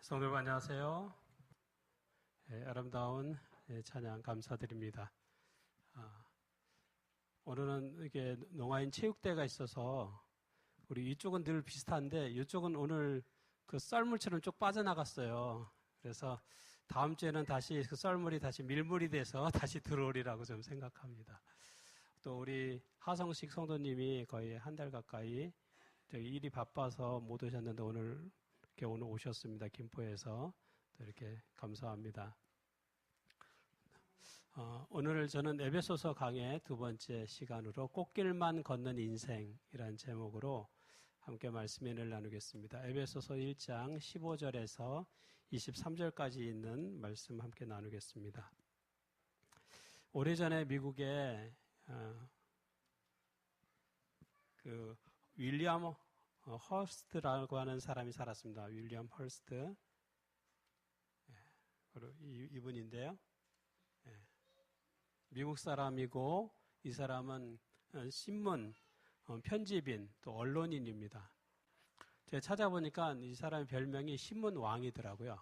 성도 여러분 안녕하세요. 아름다운 찬양 감사드립니다. 오늘은 이게 농아인 체육대회가 있어서 우리 이쪽은 늘 비슷한데 이쪽은 오늘 그 썰물처럼 쭉 빠져나갔어요. 그래서 다음 주에는 다시 그 썰물이 다시 밀물이 돼서 다시 들어오리라고 좀 생각합니다. 또 우리 하성식 성도님이 거의 한 달 가까이 일이 바빠서 못 오셨는데 오늘 오셨습니다. 김포에서. 또 이렇게 감사합니다. 오늘 저는 에베소서 강의 두 번째 시간으로 꽃길만 걷는 인생이라는 제목으로 함께 말씀을 나누겠습니다. 에베소서 1장 15절에서 23절까지 있는 말씀 함께 나누겠습니다. 오래전에 미국에 그 윌리엄 헐스트라고 하는 사람이 살았습니다. 윌리엄 헐스트. 이분인데요. 미국 사람이고 이 사람은 신문, 편집인, 또 언론인입니다. 제가 찾아보니까 이 사람의 별명이 신문왕이더라고요.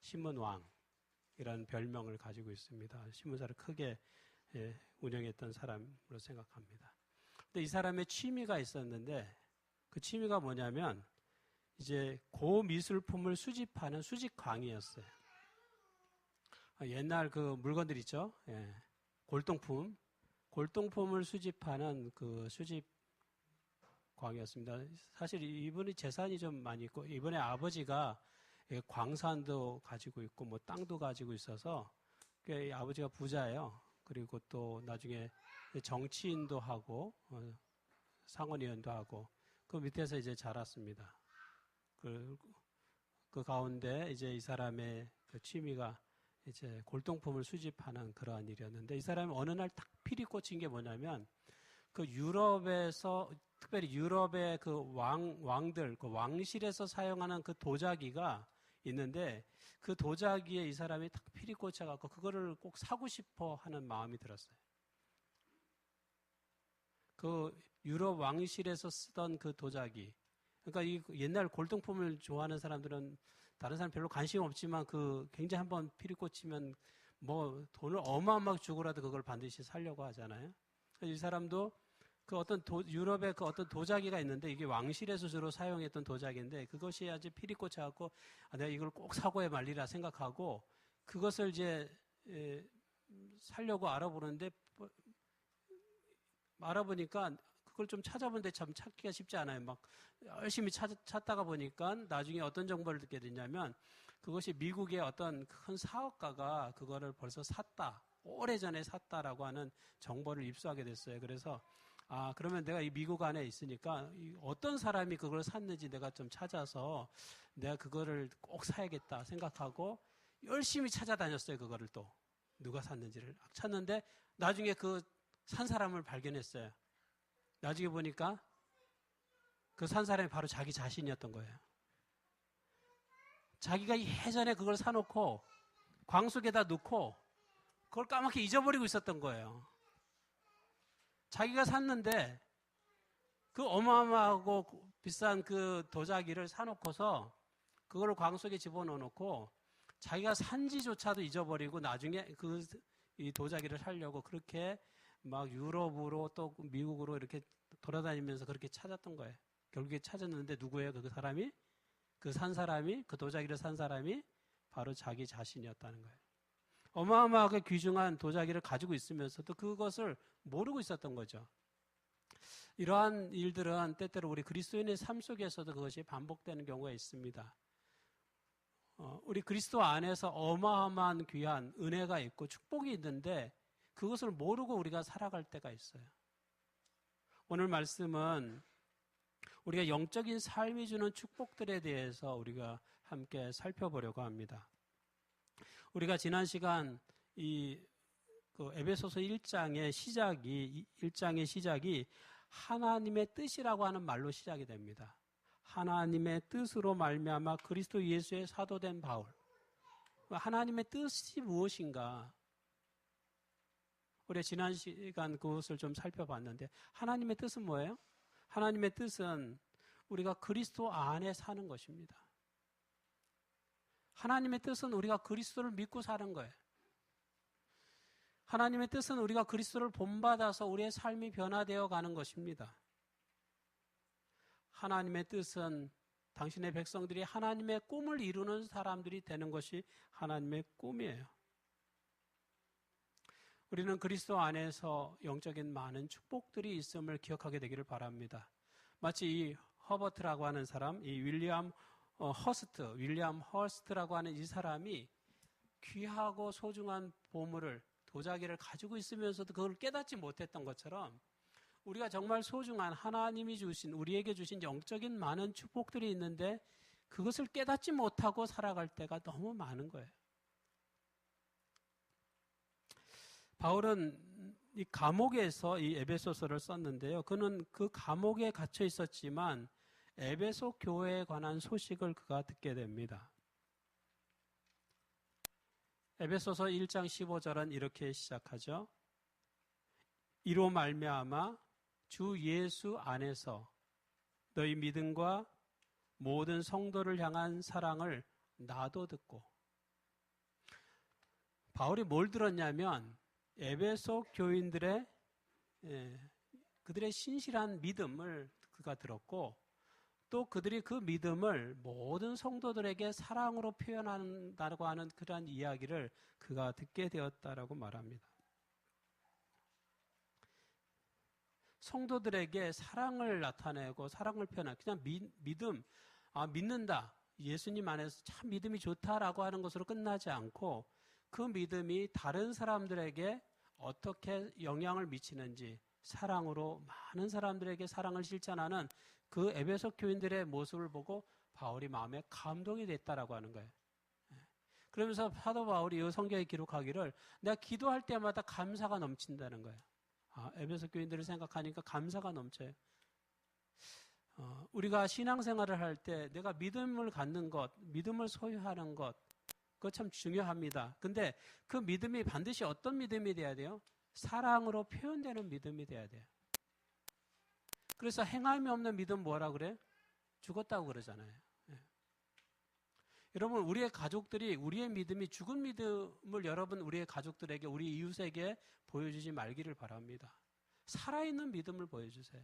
신문왕이라는 별명을 가지고 있습니다. 신문사를 크게 운영했던 사람으로 생각합니다. 근데 이 사람의 취미가 있었는데 그 취미가 뭐냐면 이제 고미술품을 수집하는 수집광이었어요. 옛날 그 물건들 있죠? 골동품을 수집하는 그 수집광이었습니다. 사실 이분이 재산이 좀 많이 있고 이번에 아버지가 광산도 가지고 있고 뭐 땅도 가지고 있어서 아버지가 부자예요. 그리고 또 나중에 정치인도 하고 상원의원도 하고 그 밑에서 이제 자랐습니다. 그 가운데 이제 이 사람의 그 취미가 이제 골동품을 수집하는 그러한 일이었는데 이 사람이 어느 날 딱 필이 꽂힌 게 뭐냐면 그 유럽에서 특별히 유럽의 그 왕들 그 왕실에서 사용하는 그 도자기가 있는데 그 도자기에 이 사람이 딱 필이 꽂혀갖고 그거를 꼭 사고 싶어 하는 마음이 들었어요. 그 유럽 왕실에서 쓰던 그 도자기. 그러니까 이 옛날 골동품을 좋아하는 사람들은 다른 사람 별로 관심 없지만 그 굉장히 한번 필이 꽂히면 뭐 돈을 어마어마하게 주고라도 그걸 반드시 사려고 하잖아요. 이 사람도 그 어떤 유럽의 그 어떤 도자기가 있는데 이게 왕실에서 주로 사용했던 도자기인데 그것이 아주 필이 꽂혀갖고 내가 이걸 꼭 사고에 말리라 생각하고 그것을 이제 사려고 알아보는데 알아보니까 그걸 좀 찾아보는데 참 찾기가 쉽지 않아요. 막 열심히 찾다가 보니까 나중에 어떤 정보를 듣게 됐냐면 그것이 미국의 어떤 큰 사업가가 그거를 벌써 샀다. 오래전에 샀다라고 하는 정보를 입수하게 됐어요. 그래서 그러면 내가 이 미국 안에 있으니까 어떤 사람이 그걸 샀는지 내가 좀 찾아서 내가 그거를 꼭 사야겠다 생각하고 열심히 찾아다녔어요. 그거를 또 누가 샀는지를 찾는데 나중에 그 산 사람을 발견했어요. 나중에 보니까 그 산 사람이 바로 자기 자신이었던 거예요. 자기가 예전에 그걸 사놓고 광 속에다 넣고 그걸 까맣게 잊어버리고 있었던 거예요. 자기가 샀는데 그 어마어마하고 비싼 그 도자기를 사놓고서 그걸 광 속에 집어넣어놓고 자기가 산지조차도 잊어버리고 나중에 이 도자기를 사려고 그렇게 막 유럽으로 또 미국으로 이렇게 돌아다니면서 그렇게 찾았던 거예요. 결국에 찾았는데 누구예요? 그 사람이? 그 도자기를 산 사람이 바로 자기 자신이었다는 거예요. 어마어마하게 귀중한 도자기를 가지고 있으면서도 그것을 모르고 있었던 거죠. 이러한 일들은 때때로 우리 그리스도인의 삶 속에서도 그것이 반복되는 경우가 있습니다. 우리 그리스도 안에서 어마어마한 귀한 은혜가 있고 축복이 있는데 그것을 모르고 우리가 살아갈 때가 있어요. 오늘 말씀은 우리가 영적인 삶이 주는 축복들에 대해서 우리가 함께 살펴보려고 합니다. 우리가 지난 시간 그 에베소서 1장의 시작이 하나님의 뜻이라고 하는 말로 시작이 됩니다. 하나님의 뜻으로 말미암아 그리스도 예수의 사도된 바울. 하나님의 뜻이 무엇인가? 우리가 지난 시간 그것을 좀 살펴봤는데 하나님의 뜻은 뭐예요? 하나님의 뜻은 우리가 그리스도 안에 사는 것입니다. 하나님의 뜻은 우리가 그리스도를 믿고 사는 거예요. 하나님의 뜻은 우리가 그리스도를 본받아서 우리의 삶이 변화되어 가는 것입니다. 하나님의 뜻은 당신의 백성들이 하나님의 꿈을 이루는 사람들이 되는 것이 하나님의 꿈이에요. 우리는 그리스도 안에서 영적인 많은 축복들이 있음을 기억하게 되기를 바랍니다. 마치 이 허버트라고 하는 사람, 이 윌리엄 허스트라고 하는 이 사람이 귀하고 소중한 보물을, 도자기를 가지고 있으면서도 그걸 깨닫지 못했던 것처럼 우리가 정말 소중한 하나님이 주신, 우리에게 주신 영적인 많은 축복들이 있는데 그것을 깨닫지 못하고 살아갈 때가 너무 많은 거예요. 바울은 이 감옥에서 이 에베소서를 썼는데요. 그는 그 감옥에 갇혀 있었지만 에베소 교회에 관한 소식을 그가 듣게 됩니다. 에베소서 1장 15절은 이렇게 시작하죠. 이로 말미암아 주 예수 안에서 너희 믿음과 모든 성도를 향한 사랑을 나도 듣고. 바울이 뭘 들었냐면 에베소 교인들의 그들의 신실한 믿음을 그가 들었고, 또 그들이 그 믿음을 모든 성도들에게 사랑으로 표현한다고 하는 그러한 이야기를 그가 듣게 되었다라고 말합니다. 성도들에게 사랑을 나타내고 사랑을 표현한, 그냥 믿음, 믿는다, 예수님 안에서 참 믿음이 좋다라고 하는 것으로 끝나지 않고 그 믿음이 다른 사람들에게 어떻게 영향을 미치는지, 사랑으로 많은 사람들에게 사랑을 실천하는 그 에베소 교인들의 모습을 보고 바울이 마음에 감동이 됐다라고 하는 거예요. 그러면서 사도 바울이 이 성경에 기록하기를 내가 기도할 때마다 감사가 넘친다는 거예요. 에베소 교인들을 생각하니까 감사가 넘쳐요. 우리가 신앙생활을 할 때 내가 믿음을 갖는 것, 믿음을 소유하는 것, 그거 참 중요합니다. 근데 그 믿음이 반드시 어떤 믿음이 돼야 돼요? 사랑으로 표현되는 믿음이 돼야 돼요. 그래서 행함이 없는 믿음 뭐라 그래? 죽었다고 그러잖아요. 여러분, 우리의 가족들이 우리의 믿음이 죽은 믿음을 여러분 우리의 가족들에게, 우리 이웃에게 보여주지 말기를 바랍니다. 살아있는 믿음을 보여주세요.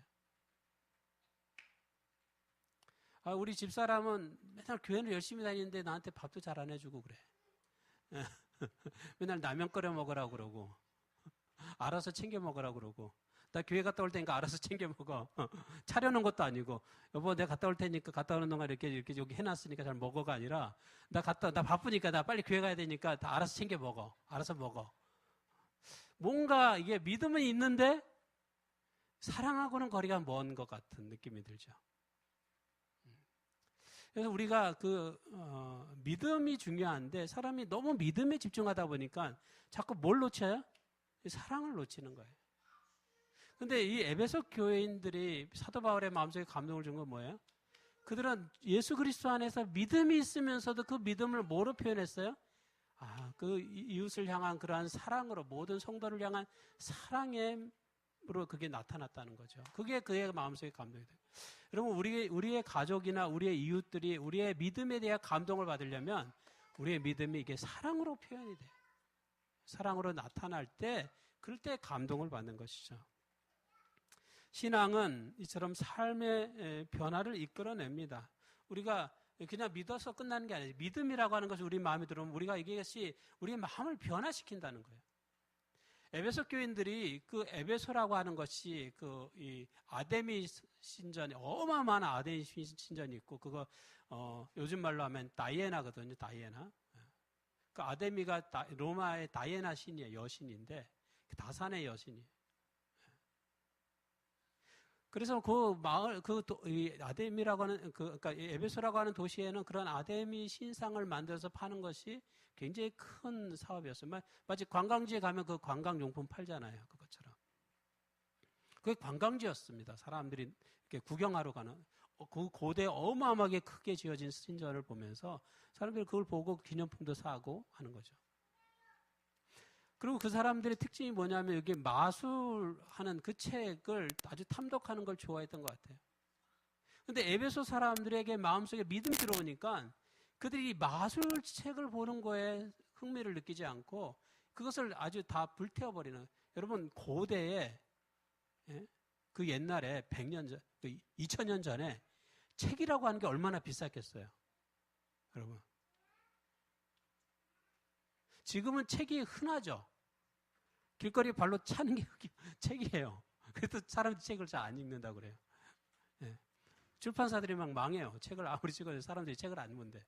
우리 집사람은 맨날 교회를 열심히 다니는데 나한테 밥도 잘 안 해주고 그래. 맨날 라면 끓여 먹으라고 그러고 알아서 챙겨 먹으라고 그러고, 나 교회 갔다 올 테니까 알아서 챙겨 먹어. 차려놓은 것도 아니고, 여보 내가 갔다 올 테니까 갔다 오는 동안 이렇게 여기 해놨으니까 잘 먹어가 아니라, 나 바쁘니까 나 빨리 교회 가야 되니까 다 알아서 챙겨 먹어. 알아서 먹어. 뭔가 이게 믿음은 있는데 사랑하고는 거리가 먼 것 같은 느낌이 들죠. 그래서 우리가 믿음이 중요한데 사람이 너무 믿음에 집중하다 보니까 자꾸 뭘 놓쳐요? 사랑을 놓치는 거예요. 근데 이 에베소 교회인들이 사도 바울의 마음속에 감동을 준 건 뭐예요? 그들은 예수 그리스도 안에서 믿음이 있으면서도 그 믿음을 뭐로 표현했어요? 그 이웃을 향한 그러한 사랑으로, 모든 성도를 향한 사랑으로 그게 나타났다는 거죠. 그게 그의 마음속에 감동이 돼요. 여러분, 우리의 가족이나 우리의 이웃들이 우리의 믿음에 대한 감동을 받으려면 우리의 믿음이 이게 사랑으로 표현이 돼요. 사랑으로 나타날 때, 그럴 때 감동을 받는 것이죠. 신앙은 이처럼 삶의 변화를 이끌어냅니다. 우리가 그냥 믿어서 끝나는 게 아니에요. 믿음이라고 하는 것이 우리 마음에 들어오면 우리가 이것이 우리의 마음을 변화시킨다는 거예요. 에베소 교인들이 그 에베소라고 하는 것이 이 아데미 신전이, 어마어마한 아데미 신전이 있고, 그거 요즘 말로 하면 다이애나거든요. 다이애나. 그 아데미가 로마의 다이애나 신이에요. 여신인데 다산의 여신이에요. 그래서 그 마을, 이 아데미라고 하는, 그러니까 에베소라고 하는 도시에는 그런 아데미 신상을 만들어서 파는 것이 굉장히 큰 사업이었어요. 마치 관광지에 가면 그 관광용품 팔잖아요. 그것처럼. 그게 관광지였습니다. 사람들이 이렇게 구경하러 가는, 그 고대 어마어마하게 크게 지어진 신전을 보면서 사람들이 그걸 보고 기념품도 사고 하는 거죠. 그리고 그 사람들의 특징이 뭐냐면 여기 마술하는 그 책을 아주 탐독하는 걸 좋아했던 것 같아요. 근데 에베소 사람들에게 마음속에 믿음이 들어오니까 그들이 마술책을 보는 거에 흥미를 느끼지 않고 그것을 아주 다 불태워버리는. 여러분, 고대에, 예? 그 옛날에 100년 전, 2000년 전에 책이라고 하는 게 얼마나 비쌌겠어요. 여러분. 지금은 책이 흔하죠. 길거리 발로 차는 게 책이에요. 그래도 사람들이 책을 잘 안 읽는다고 그래요. 예. 출판사들이 막 망해요. 책을 아무리 찍어도 사람들이 책을 안 읽는데.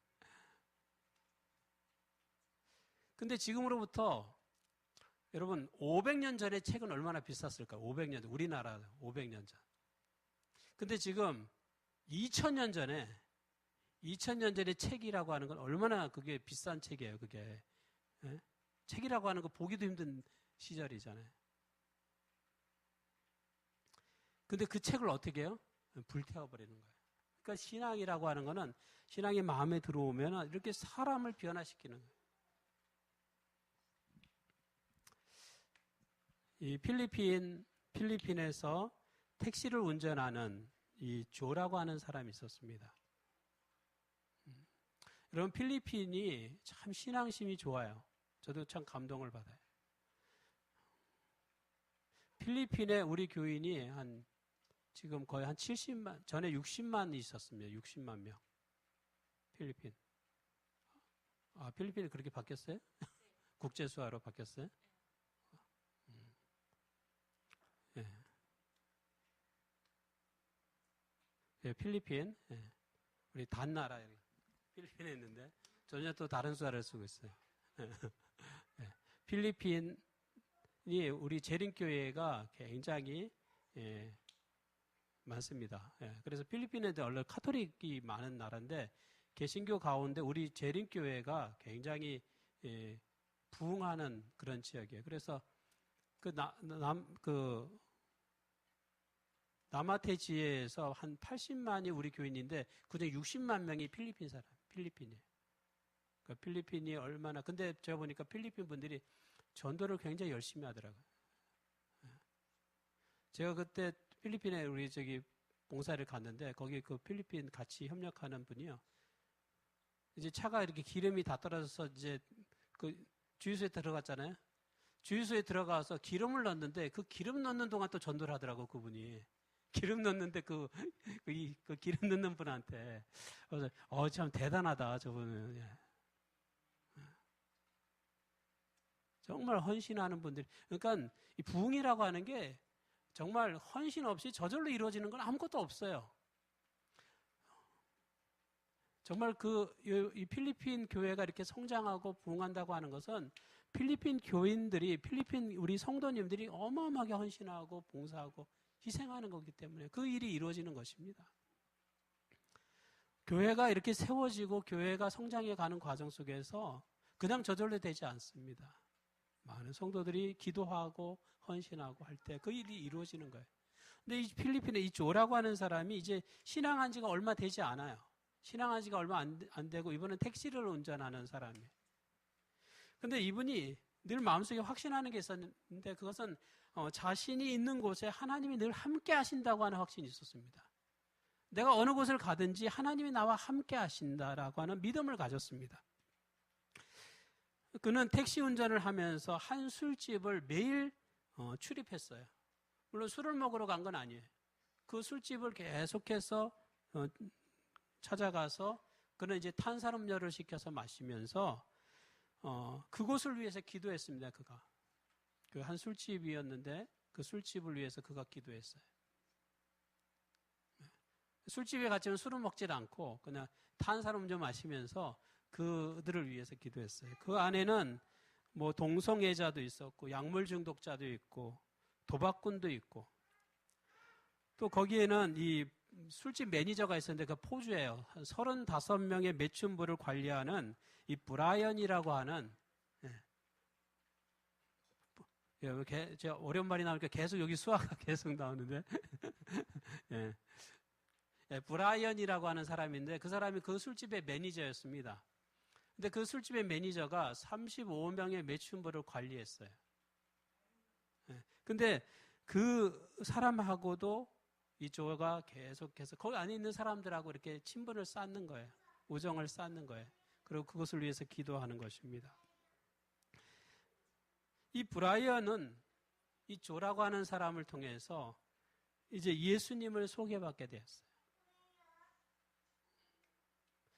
근데 지금으로부터 여러분 500년 전에 책은 얼마나 비쌌을까요? 500년 전. 우리나라 500년 전. 근데 지금 2000년 전에 책이라고 하는 건 얼마나 그게 비싼 책이에요. 그게. 예? 책이라고 하는 거 보기도 힘든 시절이잖아요. 근데 그 책을 어떻게 해요? 불태워버리는 거예요. 그러니까 신앙이라고 하는 거는 신앙이 마음에 들어오면 이렇게 사람을 변화시키는 거예요. 이 필리핀에서 택시를 운전하는 이 조라고 하는 사람이 있었습니다. 여러분, 필리핀이 참 신앙심이 좋아요. 저도 참 감동을 받아요. 필리핀에 우리 교인이 지금 거의 한 70만, 전에 60만 있었습니다. 60만 명. 필리핀. 아, 필리핀이 그렇게 바뀌었어요? 국제수화로 바뀌었어요? 예. 예, 필리핀. 예. 우리 단나라, 필리핀에 있는데, 전혀 또 다른 수화를 쓰고 있어요. 예. 필리핀이 우리 재림교회가 굉장히, 예, 많습니다. 예. 그래서 필리핀에도 원래 카톨릭이 많은 나라인데, 개신교 가운데 우리 재림교회가 굉장히, 예, 부흥하는 그런 지역이에요. 그래서 나마테지에서 한 80만이 우리 교인인데 그중에 60만 명이 필리핀 사람, 필리핀이에요. 그러니까 필리핀이 얼마나, 근데 제가 보니까 필리핀 분들이 전도를 굉장히 열심히 하더라고요. 제가 그때 필리핀에 우리 봉사를 갔는데 거기 그 필리핀 같이 협력하는 분이요. 이제 차가 이렇게 기름이 다 떨어져서 이제 그 주유소에 들어갔잖아요. 주유소에 들어가서 기름을 넣는데 그 기름 넣는 동안 또 전도를 하더라고, 그분이. 기름 넣는데 그 기름 넣는 분한테. 그래서, 참 대단하다, 저분은. 예. 정말 헌신하는 분들. 그러니까 이 부흥이라고 하는 게 정말 헌신 없이 저절로 이루어지는 건 아무것도 없어요. 정말 이 필리핀 교회가 이렇게 성장하고 부흥한다고 하는 것은 필리핀 교인들이, 필리핀 우리 성도님들이 어마어마하게 헌신하고 봉사하고 희생하는 거기 때문에 그 일이 이루어지는 것입니다. 교회가 이렇게 세워지고 교회가 성장해 가는 과정 속에서 그냥 저절로 되지 않습니다. 많은 성도들이 기도하고 헌신하고 할 때 그 일이 이루어지는 거예요. 근데 이 필리핀의 이 조라고 하는 사람이 이제 신앙한 지가 얼마 되지 않아요. 신앙한 지가 얼마 안 되고 이번엔 택시를 운전하는 사람이에요. 근데 이분이 늘 마음속에 확신하는 게 있었는데 그것은 자신이 있는 곳에 하나님이 늘 함께 하신다고 하는 확신이 있었습니다. 내가 어느 곳을 가든지 하나님이 나와 함께 하신다라고 하는 믿음을 가졌습니다. 그는 택시 운전을 하면서 한 술집을 매일 출입했어요. 물론 술을 먹으러 간 건 아니에요. 그 술집을 계속해서 찾아가서 그는 이제 탄산음료를 시켜서 마시면서 그곳을 위해서 기도했습니다. 그가 그 한 술집이었는데 그 술집을 위해서 그가 기도했어요. 술집에 갔지만 술은 먹질 않고 그냥 탄산음료 마시면서 그들을 위해서 기도했어요. 그 안에는 뭐 동성애자도 있었고 약물 중독자도 있고 도박꾼도 있고 또 거기에는 이 술집 매니저가 있었는데 그 포주예요. 한 35명의 매춘부를 관리하는 이 브라이언이라고 하는, 제가 어려운 말이 나오니까 계속 여기 수화가 계속 나오는데 예. 브라이언이라고 하는 사람인데 그 사람이 그 술집의 매니저였습니다. 근데 그 술집의 매니저가 35명의 매춘부를 관리했어요. 근데 그 사람하고도 이 조가 계속해서 거기 안에 있는 사람들하고 이렇게 친분을 쌓는 거예요. 우정을 쌓는 거예요. 그리고 그것을 위해서 기도하는 것입니다. 이 브라이언은 이 조라고 하는 사람을 통해서 이제 예수님을 소개받게 되었어요.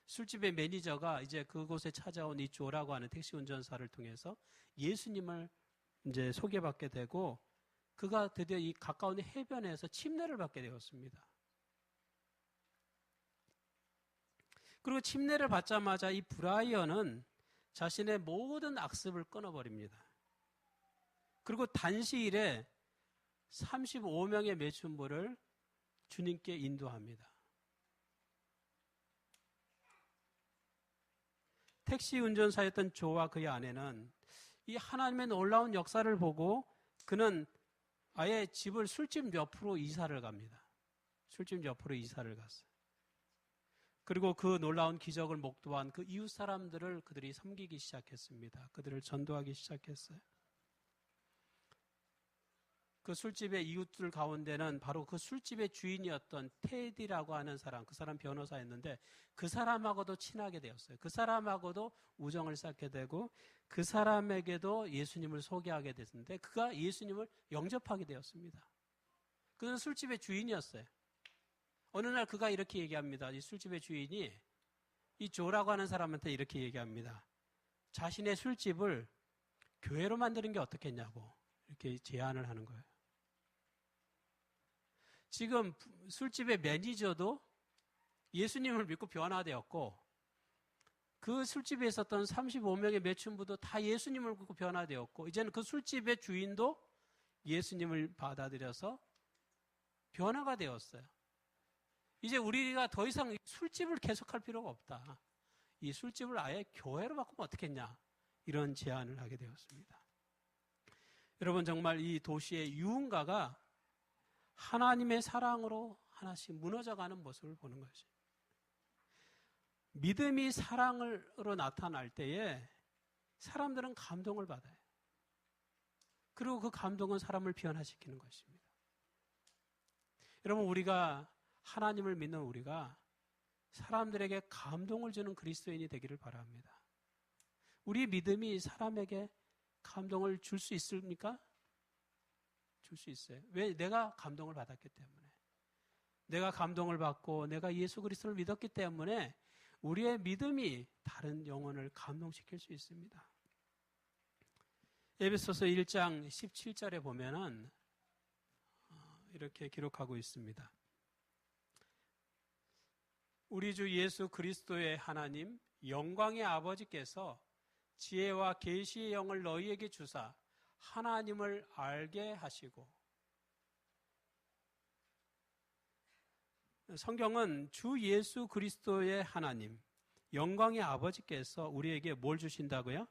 술집의 매니저가 이제 그곳에 찾아온 이 조라고 하는 택시 운전사를 통해서 예수님을 이제 소개받게 되고 그가 드디어 이 가까운 해변에서 침례를 받게 되었습니다. 그리고 침례를 받자마자 이 브라이언은 자신의 모든 악습을 끊어버립니다. 그리고 단시일에 35명의 매춘부를 주님께 인도합니다. 택시 운전사였던 조와 그의 아내는 이 하나님의 놀라운 역사를 보고 그는 아예 집을 술집 옆으로 이사를 갑니다. 술집 옆으로 이사를 갔어요. 그리고 그 놀라운 기적을 목도한 그 이웃 사람들을 그들이 섬기기 시작했습니다. 그들을 전도하기 시작했어요. 그 술집의 이웃들 가운데는 바로 그 술집의 주인이었던 테디라고 하는 사람, 그 사람 변호사였는데 그 사람하고도 친하게 되었어요. 그 사람하고도 우정을 쌓게 되고 그 사람에게도 예수님을 소개하게 됐는데 그가 예수님을 영접하게 되었습니다. 그는 술집의 주인이었어요. 어느 날 그가 이렇게 얘기합니다. 이 술집의 주인이 이 조라고 하는 사람한테 이렇게 얘기합니다. 자신의 술집을 교회로 만드는 게 어떻겠냐고 이렇게 제안을 하는 거예요. 지금 술집의 매니저도 예수님을 믿고 변화되었고 그 술집에 있었던 35명의 매춘부도 다 예수님을 믿고 변화되었고 이제는 그 술집의 주인도 예수님을 받아들여서 변화가 되었어요. 이제 우리가 더 이상 술집을 계속할 필요가 없다. 이 술집을 아예 교회로 바꾸면 어떻겠냐 이런 제안을 하게 되었습니다. 여러분 정말 이 도시의 유흥가가 하나님의 사랑으로 하나씩 무너져가는 모습을 보는 것이. 믿음이 사랑으로 나타날 때에 사람들은 감동을 받아요. 그리고 그 감동은 사람을 변화시키는 것입니다. 여러분 우리가 하나님을 믿는 우리가 사람들에게 감동을 주는 그리스도인이 되기를 바랍니다. 우리 믿음이 사람에게 감동을 줄 수 있습니까? 줄 수 있어요. 왜? 내가 감동을 받았기 때문에. 내가 감동을 받고 내가 예수 그리스도를 믿었기 때문에 우리의 믿음이 다른 영혼을 감동시킬 수 있습니다. 에베소서 1장 17절에 보면은 이렇게 기록하고 있습니다. 우리 주 예수 그리스도의 하나님 영광의 아버지께서 지혜와 계시의 영을 너희에게 주사 하나님을 알게 하시고. 성경은 주 예수 그리스도의 하나님 영광의 아버지께서 우리에게 뭘 주신다고요?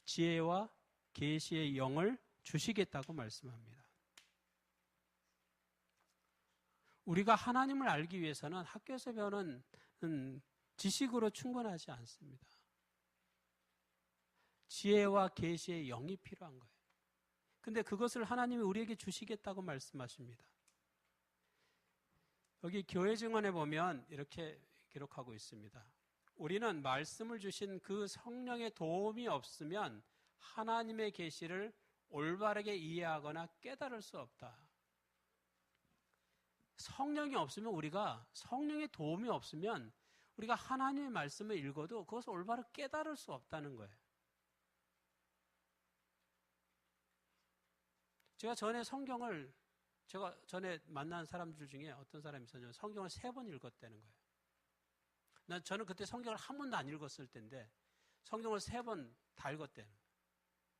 지혜와 계시의 영을 주시겠다고 말씀합니다. 우리가 하나님을 알기 위해서는 학교에서 배우는 지식으로 충분하지 않습니다. 지혜와 계시의 영이 필요한 거예요. 근데 그것을 하나님이 우리에게 주시겠다고 말씀하십니다. 여기 교회 증언에 보면 이렇게 기록하고 있습니다. 우리는 말씀을 주신 그 성령의 도움이 없으면 하나님의 계시를 올바르게 이해하거나 깨달을 수 없다. 성령이 없으면 성령의 도움이 없으면 우리가 하나님의 말씀을 읽어도 그것을 올바르게 깨달을 수 없다는 거예요. 제가 전에 만난 사람들 중에 어떤 사람이 있었냐면 성경을 3번 읽었다는 거예요. 저는 그때 성경을 한 번도 안 읽었을 때인데 성경을 3번 다 읽었대요.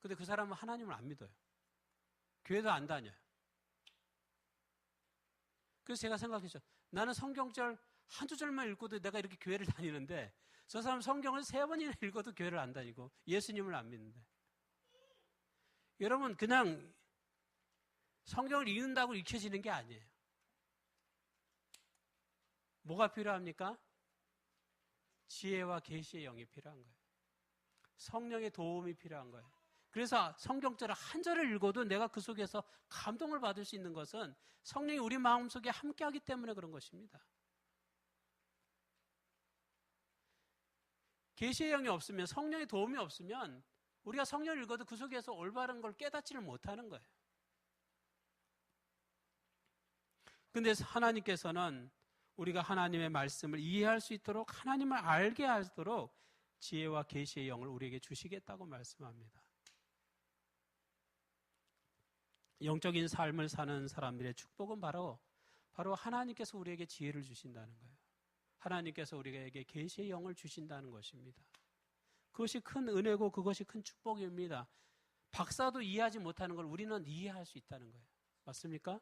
근데 그 사람은 하나님을 안 믿어요. 교회도 안 다녀요. 그래서 제가 생각했죠. 나는 성경절 한두 절만 읽고도 내가 이렇게 교회를 다니는데 저 사람 성경을 3번이나 읽어도 교회를 안 다니고 예수님을 안 믿는데. 여러분 그냥 성경을 읽는다고 읽혀지는 게 아니에요. 뭐가 필요합니까? 지혜와 계시의 영이 필요한 거예요. 성령의 도움이 필요한 거예요. 그래서 성경절을 한 절을 읽어도 내가 그 속에서 감동을 받을 수 있는 것은 성령이 우리 마음속에 함께하기 때문에 그런 것입니다. 계시의 영이 없으면, 성령의 도움이 없으면 우리가 성경을 읽어도 그 속에서 올바른 걸 깨닫지를 못하는 거예요. 근데 하나님께서는 우리가 하나님의 말씀을 이해할 수 있도록, 하나님을 알게 하도록 지혜와 계시의 영을 우리에게 주시겠다고 말씀합니다. 영적인 삶을 사는 사람들의 축복은 바로 하나님께서 우리에게 지혜를 주신다는 거예요. 하나님께서 우리에게 계시의 영을 주신다는 것입니다. 그것이 큰 은혜고 그것이 큰 축복입니다. 박사도 이해하지 못하는 걸 우리는 이해할 수 있다는 거예요. 맞습니까?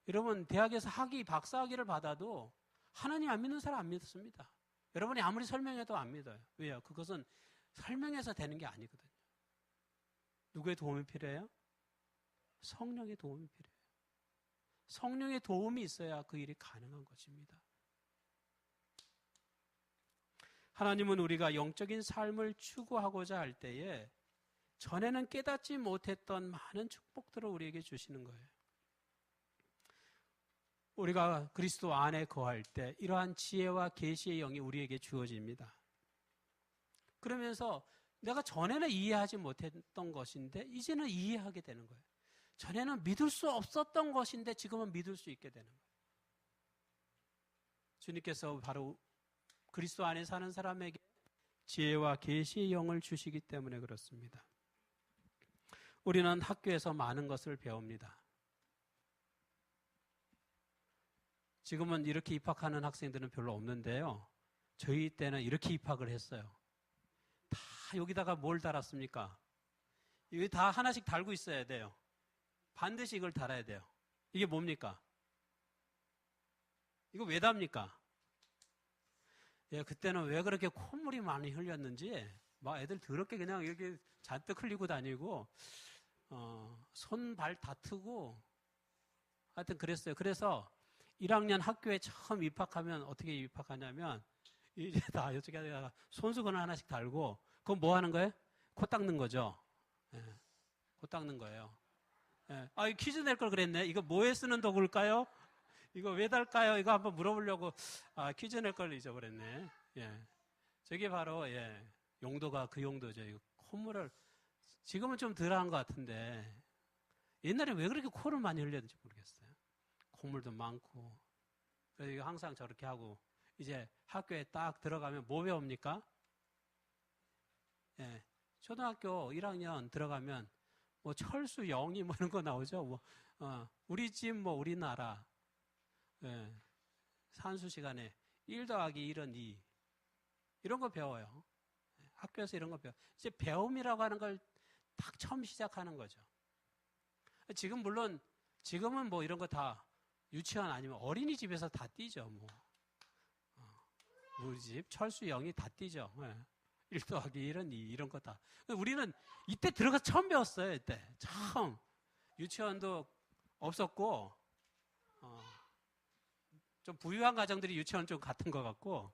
여러분, 대학에서 박사학위를 받아도 하나님 안 믿는 사람 안 믿습니다. 여러분이 아무리 설명해도 안 믿어요. 왜요? 그것은 설명해서 되는 게 아니거든요. 누구의 도움이 필요해요? 성령의 도움이 필요해요. 성령의 도움이 있어야 그 일이 가능한 것입니다. 하나님은 우리가 영적인 삶을 추구하고자 할 때에 전에는 깨닫지 못했던 많은 축복들을 우리에게 주시는 거예요. 우리가 그리스도 안에 거할 때 이러한 지혜와 계시의 영이 우리에게 주어집니다. 그러면서 내가 전에는 이해하지 못했던 것인데 이제는 이해하게 되는 거예요. 전에는 믿을 수 없었던 것인데 지금은 믿을 수 있게 되는 거예요. 주님께서 바로 그리스도 안에 사는 사람에게 지혜와 계시의 영을 주시기 때문에 그렇습니다. 우리는 학교에서 많은 것을 배웁니다. 지금은 이렇게 입학하는 학생들은 별로 없는데요. 저희 때는 이렇게 입학을 했어요. 다 여기다가 뭘 달았습니까? 이거 다 하나씩 달고 있어야 돼요. 반드시 이걸 달아야 돼요. 이게 뭡니까? 이거 왜 답니까? 예, 그때는 왜 그렇게 콧물이 많이 흘렸는지 막 애들 더럽게 그냥 이렇게 잔뜩 흘리고 다니고 손, 발 다투고 하여튼 그랬어요. 그래서 1학년 학교에 처음 입학하면 어떻게 입학하냐면 이제 다 이쪽에다가 손수건을 하나씩 달고 그건 뭐 하는 거예요? 코 닦는 거죠. 예, 코 닦는 거예요. 예. 아, 이 퀴즈 낼 걸 그랬네. 이거 뭐에 쓰는 도구일까요? 이거 왜 달까요? 이거 한번 물어보려고 퀴즈 낼 걸 잊어버렸네. 예. 저게 바로 용도가 그 용도죠. 이거 콧물을 지금은 좀 덜한 것 같은데 옛날에 왜 그렇게 코를 많이 흘렸는지 모르겠어요. 콧물도 많고. 그래서 항상 저렇게 하고 이제 학교에 딱 들어가면 뭐 배웁니까? 예. 초등학교 1학년 들어가면 뭐 철수, 영희 뭐 이런 거 나오죠. 우리 집 뭐 우리나라. 예. 산수 시간에 1 더하기 1은 2. 이런 거 배워요. 학교에서 이런 거 배워. 이제 배움이라고 하는 걸 딱 처음 시작하는 거죠. 지금 물론 지금은 뭐 이런 거 다 유치원 아니면 어린이집에서 다 띄죠. 뭐 우리 집 철수, 영희 다 띄죠. 1 더하기 1은 2 이런 거 다. 우리는 이때 들어가서 처음 배웠어요. 이때 처음. 유치원도 없었고 좀 부유한 가정들이 유치원 좀 같은 것 같고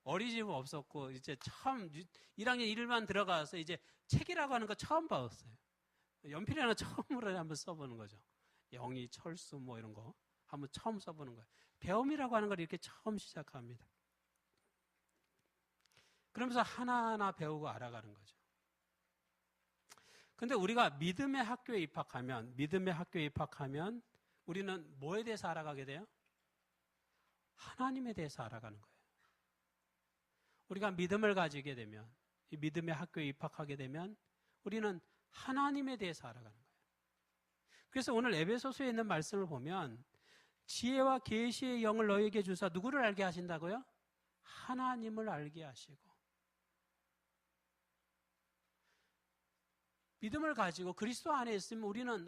어린이집은 없었고 이제 처음 1학년 1일만 들어가서 이제 책이라고 하는 거 처음 봤어요. 연필 하나 처음으로 한번 써보는 거죠. 영희, 철수 뭐 이런 거 한번 처음 써보는 거예요. 배움이라고 하는 걸 이렇게 처음 시작합니다. 그러면서 하나하나 배우고 알아가는 거죠. 근데 우리가 믿음의 학교에 입학하면 우리는 뭐에 대해서 알아가게 돼요? 하나님에 대해서 알아가는 거예요. 우리가 믿음을 가지게 되면, 이 믿음의 학교에 입학하게 되면 우리는 하나님에 대해서 알아가는 거예요. 그래서 오늘 에베소서에 있는 말씀을 보면 지혜와 계시의 영을 너희에게 주사 누구를 알게 하신다고요? 하나님을 알게 하시고. 믿음을 가지고 그리스도 안에 있으면 우리는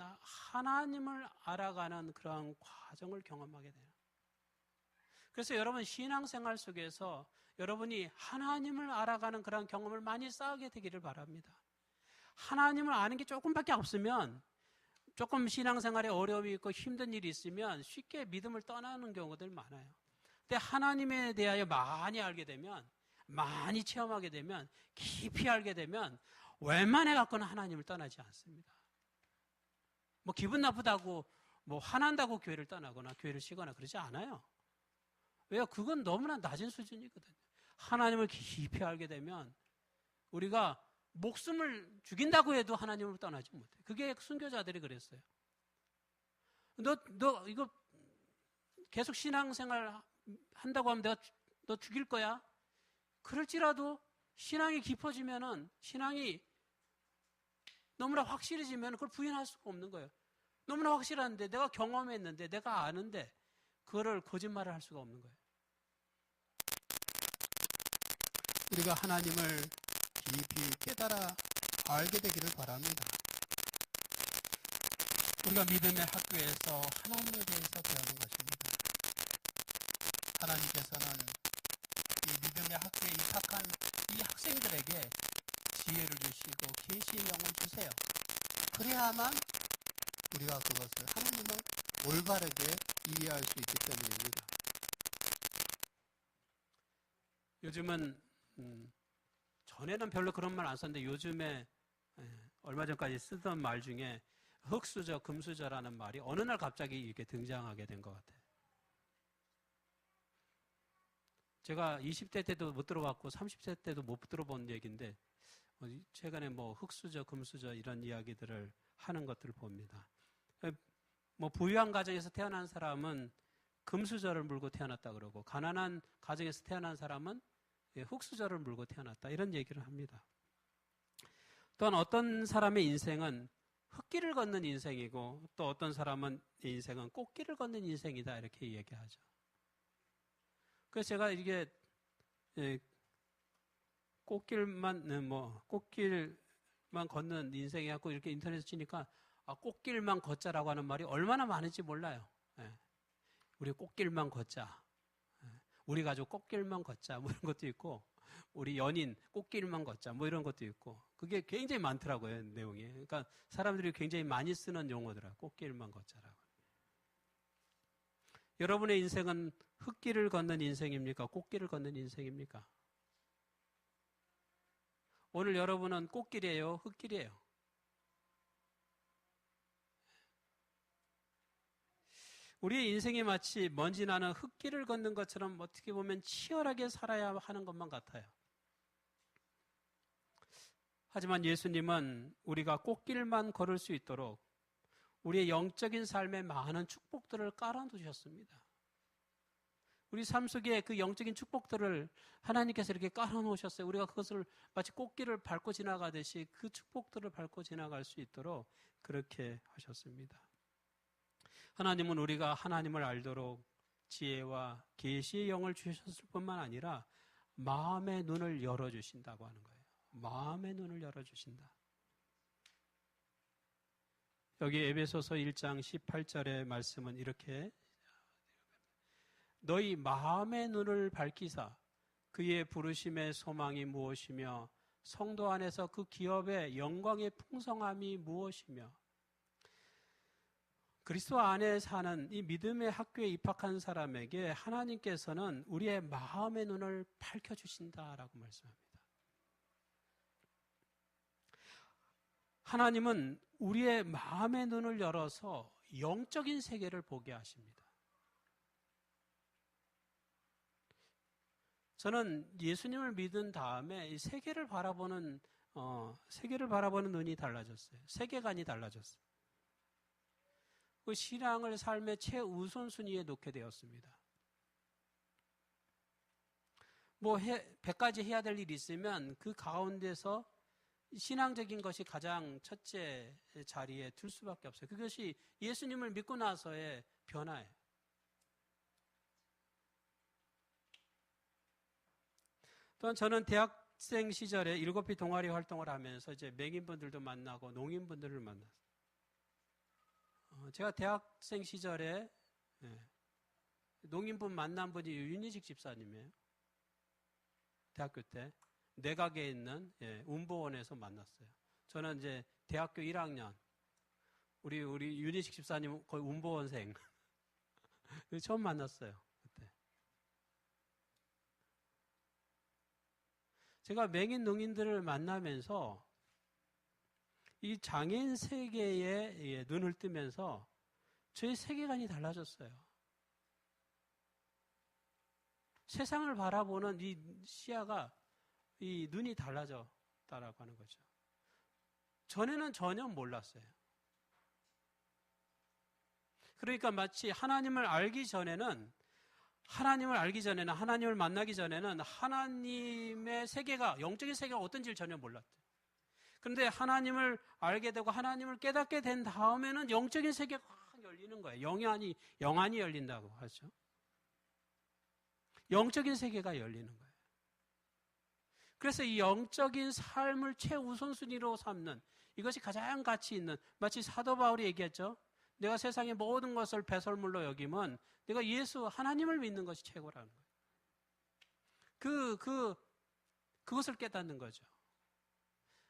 하나님을 알아가는 그러한 과정을 경험하게 돼요. 그래서 여러분 신앙생활 속에서 여러분이 하나님을 알아가는 그런 경험을 많이 쌓게 되기를 바랍니다. 하나님을 아는 게 조금밖에 없으면 조금 신앙생활에 어려움이 있고 힘든 일이 있으면 쉽게 믿음을 떠나는 경우들 많아요. 근데 하나님에 대하여 많이 알게 되면, 많이 체험하게 되면, 깊이 알게 되면 웬만해 갖고는 하나님을 떠나지 않습니다. 뭐 기분 나쁘다고 뭐 화난다고 교회를 떠나거나 교회를 쉬거나 그러지 않아요. 왜요? 그건 너무나 낮은 수준이거든요. 하나님을 깊이 알게 되면 우리가 목숨을 죽인다고 해도 하나님을 떠나지 못해. 그게 순교자들이 그랬어요. 너 이거 계속 신앙생활 한다고 하면 너 죽일 거야? 그럴지라도 신앙이 깊어지면은, 신앙이 너무나 확실해지면 그걸 부인할 수가 없는 거예요. 너무나 확실한데, 내가 경험했는데, 내가 아는데 그거를 거짓말을 할 수가 없는 거예요. 우리가 하나님을 깊이 깨달아 알게 되기를 바랍니다. 우리가 믿음의 학교에서 하나님에 대해서 배우는 것입니다. 하나님께서는 이 믿음의 학교에 입학한 이 학생들에게 지혜를 주시고 계시의 영을 주세요. 그래야만 우리가 그것을, 하나님을 올바르게 이해할 수 있기 때문입니다. 요즘은 전에는 별로 그런 말 안 썼는데 요즘에 얼마 전까지 쓰던 말 중에 흙수저, 금수저라는 말이 어느 날 갑자기 이렇게 등장하게 된 것 같아요. 제가 20대 때도 못 들어봤고 30대 때도 못 들어본 얘기인데 최근에 뭐 흙수저, 금수저 이런 이야기들을 하는 것들을 봅니다. 뭐 부유한 가정에서 태어난 사람은 금수저를 물고 태어났다 그러고 가난한 가정에서 태어난 사람은 흙수저를 물고 태어났다 이런 얘기를 합니다. 또한 어떤 사람의 인생은 흙길을 걷는 인생이고 또 어떤 사람은 인생은 꽃길을 걷는 인생이다 이렇게 얘기하죠. 그래서 제가 이게 꽃길만 걷는 인생이 갖고 이렇게 인터넷에 치니까 꽃길만 걷자라고 하는 말이 얼마나 많은지 몰라요. 우리 꽃길만 걷자. 우리 가족 꽃길만 걷자. 뭐 이런 것도 있고, 우리 연인 꽃길만 걷자. 뭐 이런 것도 있고, 그게 굉장히 많더라고요, 내용이. 그러니까 사람들이 굉장히 많이 쓰는 용어더라. 꽃길만 걷자라고. 여러분의 인생은 흙길을 걷는 인생입니까? 꽃길을 걷는 인생입니까? 오늘 여러분은 꽃길이에요? 흙길이에요? 우리의 인생이 마치 먼지 나는 흙길을 걷는 것처럼 어떻게 보면 치열하게 살아야 하는 것만 같아요. 하지만 예수님은 우리가 꽃길만 걸을 수 있도록 우리의 영적인 삶에 많은 축복들을 깔아두셨습니다. 우리 삶 속에 그 영적인 축복들을 하나님께서 이렇게 깔아놓으셨어요. 우리가 그것을 마치 꽃길을 밟고 지나가듯이 그 축복들을 밟고 지나갈 수 있도록 그렇게 하셨습니다. 하나님은 우리가 하나님을 알도록 지혜와 계시의 영을 주셨을 뿐만 아니라 마음의 눈을 열어주신다고 하는 거예요. 마음의 눈을 열어주신다. 여기 에베소서 1장 18절의 말씀은 이렇게 너희 마음의 눈을 밝히사 그의 부르심의 소망이 무엇이며 성도 안에서 그 기업의 영광의 풍성함이 무엇이며 그리스도 안에 사는 이 믿음의 학교에 입학한 사람에게 하나님께서는 우리의 마음의 눈을 밝혀주신다라고 말씀합니다. 하나님은 우리의 마음의 눈을 열어서 영적인 세계를 보게 하십니다. 저는 예수님을 믿은 다음에 이 세계를 바라보는 눈이 달라졌어요. 세계관이 달라졌어요. 그 신앙을 삶의 최우선순위에 놓게 되었습니다. 뭐 100가지 해야 될 일이 있으면 그 가운데서 신앙적인 것이 가장 첫째 자리에 둘 수밖에 없어요. 그것이 예수님을 믿고 나서의 변화예요. 또한 저는 대학생 시절에 7피 동아리 활동을 하면서 이제 맹인분들도 만나고 농인분들을 만났어요. 제가 대학생 시절에 농인분 만난 분이 윤희식 집사님이에요. 대학교 때 내각에 있는 운보원에서 만났어요. 저는 이제 대학교 1학년 우리 윤희식 집사님 거의 운보원생 처음 만났어요. 그때 제가 맹인 농인들을 만나면서 이 장애인 세계에 눈을 뜨면서 저의 세계관이 달라졌어요. 세상을 바라보는 이 시야가, 이 눈이 달라졌다라고 하는 거죠. 전에는 전혀 몰랐어요. 그러니까 마치 하나님을 알기 전에는, 하나님을 만나기 전에는 하나님의 세계가, 영적인 세계가 어떤지를 전혀 몰랐대요. 그런데 하나님을 알게 되고 하나님을 깨닫게 된 다음에는 영적인 세계가 확 열리는 거예요. 영안이 열린다고 하죠. 영적인 세계가 열리는 거예요. 그래서 이 영적인 삶을 최우선순위로 삼는, 이것이 가장 가치 있는, 마치 사도 바울이 얘기했죠. 내가 세상의 모든 것을 배설물로 여기면 내가 하나님을 믿는 것이 최고라는 거예요. 그것을 깨닫는 거죠.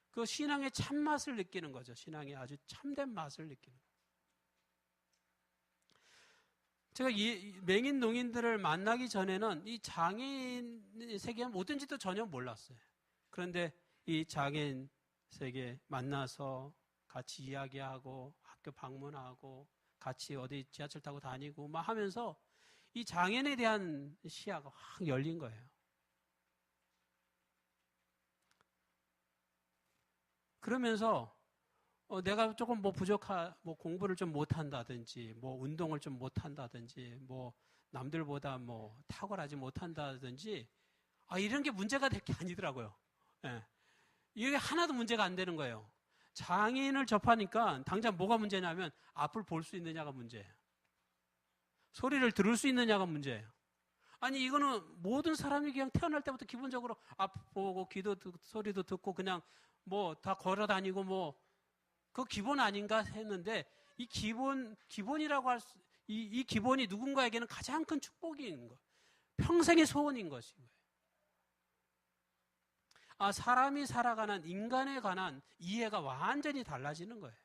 그 신앙의 참맛을 느끼는 거죠. 신앙의 아주 참된 맛을 느끼는 거예요. 제가 이 맹인 농인들을 만나기 전에는 이 장애인 세계가 뭐든지도 전혀 몰랐어요. 그런데 이 장애인 세계 만나서 같이 이야기하고 학교 방문하고 같이 어디 지하철 타고 다니고 막 하면서 이 장애인에 대한 시야가 확 열린 거예요. 그러면서 내가 조금 뭐 공부를 좀 못한다든지, 뭐 운동을 좀 못한다든지, 뭐 남들보다 뭐 탁월하지 못한다든지, 이런 게 문제가 될 게 아니더라고요. 예. 이게 하나도 문제가 안 되는 거예요. 장애인을 접하니까 당장 뭐가 문제냐면 앞을 볼 수 있느냐가 문제예요. 소리를 들을 수 있느냐가 문제예요. 아니, 이거는 모든 사람이 그냥 태어날 때부터 기본적으로 앞 보고 소리도 듣고 그냥 뭐 다 걸어 다니고 뭐 그 기본 아닌가 했는데, 이 기본이라고 이 기본이 누군가에게는 가장 큰 축복인 거, 평생의 소원인 것인 거예요. 사람이 살아가는, 인간에 관한 이해가 완전히 달라지는 거예요.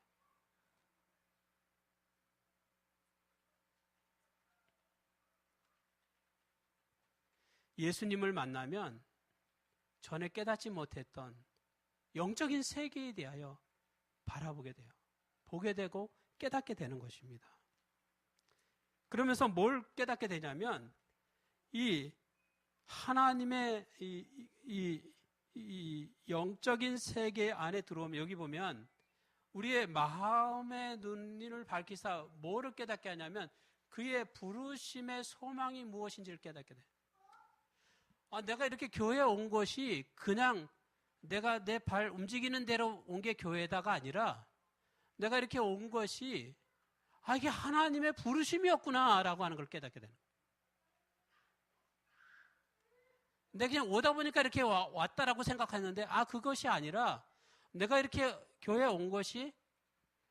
예수님을 만나면 전에 깨닫지 못했던 영적인 세계에 대하여 바라보게 돼요. 보게 되고 깨닫게 되는 것입니다. 그러면서 뭘 깨닫게 되냐면, 이 하나님의 이 영적인 세계 안에 들어오면, 여기 보면 우리의 마음의 눈을 밝히사 뭐를 깨닫게 하냐면 그의 부르심의 소망이 무엇인지를 깨닫게 돼요. 내가 이렇게 교회에 온 것이 그냥 내가 내 발 움직이는 대로 온 게 교회다가 아니라, 내가 이렇게 온 것이 이게 하나님의 부르심이었구나라고 하는 걸 깨닫게 되는 거예요. 내가 그냥 오다 보니까 이렇게 왔다라고 생각했는데, 그것이 아니라 내가 이렇게 교회에 온 것이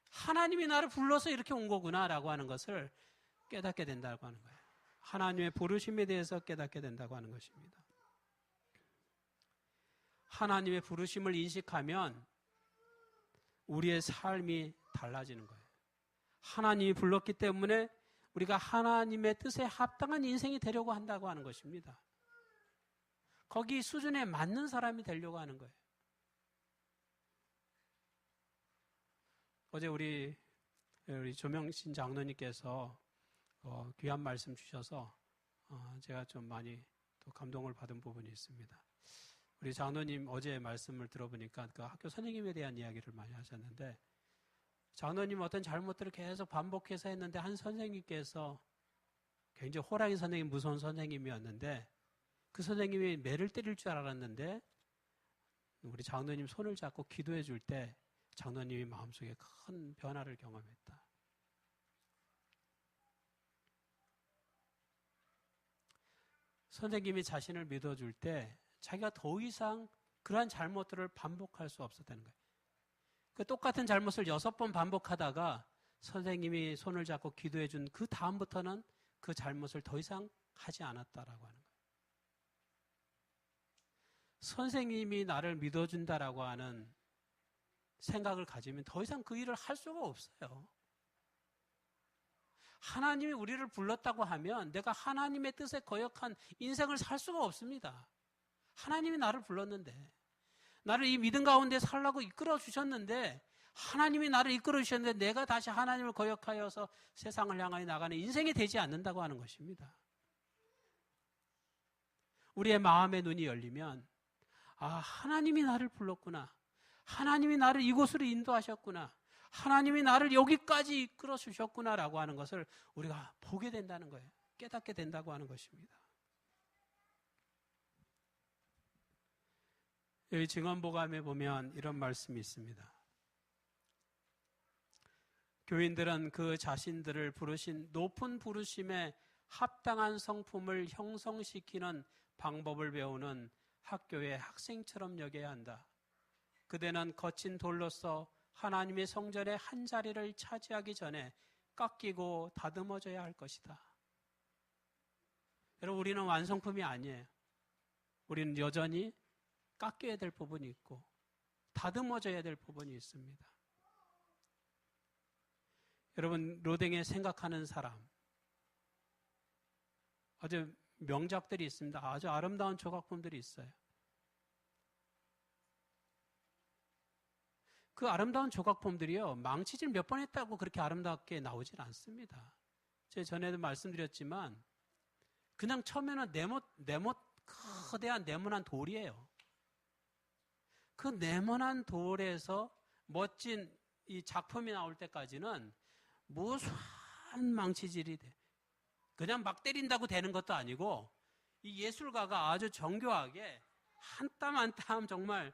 하나님이 나를 불러서 이렇게 온 거구나라고 하는 것을 깨닫게 된다고 하는 거예요. 하나님의 부르심에 대해서 깨닫게 된다고 하는 것입니다. 하나님의 부르심을 인식하면 우리의 삶이 달라지는 거예요. 하나님이 불렀기 때문에 우리가 하나님의 뜻에 합당한 인생이 되려고 한다고 하는 것입니다. 거기 수준에 맞는 사람이 되려고 하는 거예요. 어제 우리 조명신 장로님께서 귀한 말씀 주셔서 제가 좀 많이 또 감동을 받은 부분이 있습니다. 우리 장로님 어제 말씀을 들어보니까 그 학교 선생님에 대한 이야기를 많이 하셨는데, 장로님 어떤 잘못들을 계속 반복해서 했는데, 한 선생님께서 굉장히 호랑이 선생님, 무서운 선생님이었는데, 그 선생님이 매를 때릴 줄 알았는데 우리 장로님 손을 잡고 기도해 줄 때 장로님이 마음속에 큰 변화를 경험했다. 선생님이 자신을 믿어줄 때 자기가 더 이상 그러한 잘못들을 반복할 수 없었다는 거예요. 그 똑같은 잘못을 6번 반복하다가 선생님이 손을 잡고 기도해 준 그 다음부터는 그 잘못을 더 이상 하지 않았다라고 하는 거예요. 선생님이 나를 믿어준다라고 하는 생각을 가지면 더 이상 그 일을 할 수가 없어요. 하나님이 우리를 불렀다고 하면 내가 하나님의 뜻에 거역한 인생을 살 수가 없습니다. 하나님이 나를 불렀는데, 나를 이 믿음 가운데 살라고 이끌어 주셨는데, 하나님이 나를 이끌어 주셨는데 내가 다시 하나님을 거역하여서 세상을 향하여 나가는 인생이 되지 않는다고 하는 것입니다. 우리의 마음의 눈이 열리면 하나님이 나를 불렀구나. 하나님이 나를 이곳으로 인도하셨구나. 하나님이 나를 여기까지 이끌어 주셨구나라고 하는 것을 우리가 보게 된다는 거예요. 깨닫게 된다고 하는 것입니다. 여기 증언보감에 보면 이런 말씀이 있습니다. 교인들은 그 자신들을 부르신 높은 부르심에 합당한 성품을 형성시키는 방법을 배우는 학교의 학생처럼 여겨야 한다. 그대는 거친 돌로서 하나님의 성전의 한 자리를 차지하기 전에 깎이고 다듬어져야 할 것이다. 여러분, 우리는 완성품이 아니에요. 우리는 여전히 깎여야 될 부분이 있고 다듬어져야 될 부분이 있습니다. 여러분, 로댕에 생각하는 사람, 아주 명작들이 있습니다. 아주 아름다운 조각품들이 있어요. 그 아름다운 조각품들이요, 망치질 몇 번 했다고 그렇게 아름답게 나오질 않습니다. 제가 전에도 말씀드렸지만 그냥 처음에는 거대한 네모난 돌이에요. 그 네모난 돌에서 멋진 이 작품이 나올 때까지는 무수한 망치질이 돼. 그냥 막 때린다고 되는 것도 아니고 이 예술가가 아주 정교하게 한 땀 한 땀 정말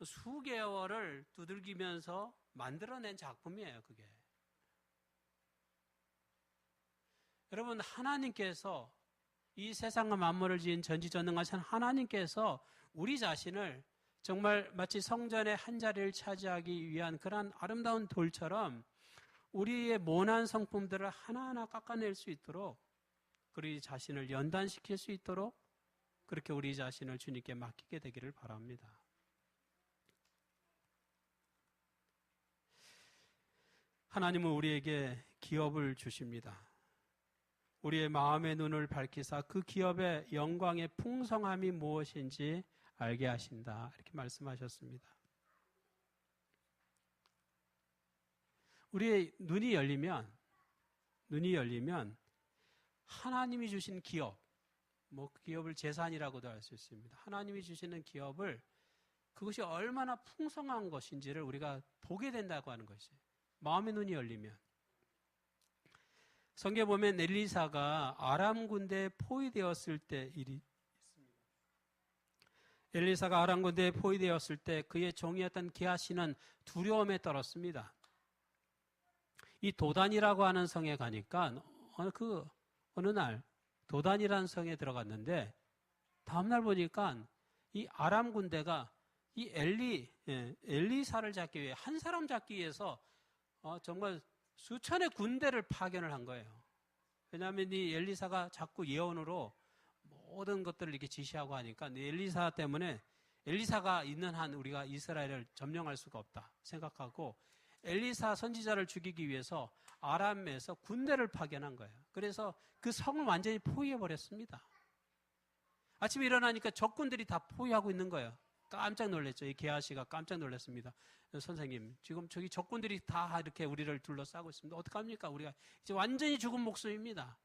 수개월을 두들기면서 만들어낸 작품이에요, 그게. 여러분, 하나님께서 이 세상과 만물을 지은 전지전능하신 하나님께서 우리 자신을 정말 마치 성전의 한 자리를 차지하기 위한 그런 아름다운 돌처럼 우리의 모난 성품들을 하나하나 깎아낼 수 있도록, 우리 자신을 연단시킬 수 있도록 그렇게 우리 자신을 주님께 맡기게 되기를 바랍니다. 하나님은 우리에게 기업을 주십니다. 우리의 마음의 눈을 밝히사 그 기업의 영광의 풍성함이 무엇인지 알게 하신다. 이렇게 말씀하셨습니다. 우리의 눈이 열리면 하나님이 주신 기업, 그 기업을 재산이라고도 할 수 있습니다. 하나님이 주시는 기업을, 그것이 얼마나 풍성한 것인지를 우리가 보게 된다고 하는 것이에요. 마음의 눈이 열리면. 성경에 보면 엘리사가 아람 군대에 포위되었을 때 일이 있습니다. 엘리사가 아람 군대에 포위되었을 때 그의 종이었던 게하시는 두려움에 떨었습니다. 이 도단이라고 하는 성에 가니까 어느 날 도단이라는 성에 들어갔는데 다음날 보니까 이 아람 군대가 이 엘리사를 잡기 위해, 한 사람 잡기 위해서 정말 수천의 군대를 파견을 한 거예요. 왜냐하면 이 엘리사가 자꾸 예언으로 모든 것들을 이렇게 지시하고 하니까 엘리사 때문에, 엘리사가 있는 한 우리가 이스라엘을 점령할 수가 없다 생각하고 엘리사 선지자를 죽이기 위해서 아람에서 군대를 파견한 거예요. 그래서 그 성을 완전히 포위해버렸습니다. 아침에 일어나니까 적군들이 다 포위하고 있는 거예요. 깜짝 놀랐죠. 이 게하시가 깜짝 놀랐습니다. 선생님, 지금 저기 적군들이 다 이렇게 우리를 둘러싸고 있습니다. 어떡합니까? 우리가 이제 완전히 죽은 목숨입니다.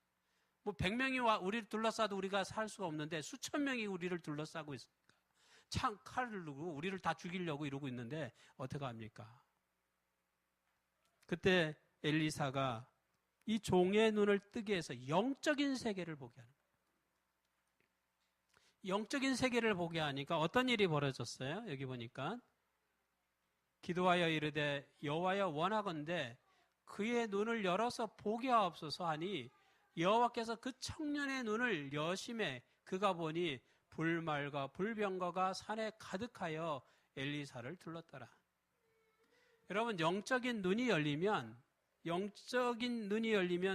100명이 우리를 둘러싸도 우리가 살 수가 없는데 수천 명이 우리를 둘러싸고 있으니까 칼을 누르고 우리를 다 죽이려고 이러고 있는데 어떡합니까? 그때 엘리사가 이 종의 눈을 뜨게 해서 영적인 세계를 보게 하는 거예요. 영적인 세계를 보게 하니까 어떤 일이 벌어졌어요? 여기 보니까 기도하여 이르되 여호와여 원하건대 그의 눈을 열어서 보게 하옵소서 하니 여호와께서 그 청년의 눈을 여심해 그가 보니 불말과 불병거가 산에 가득하여 엘리사를 둘렀더라. 여러분, 영적인 눈이 열리면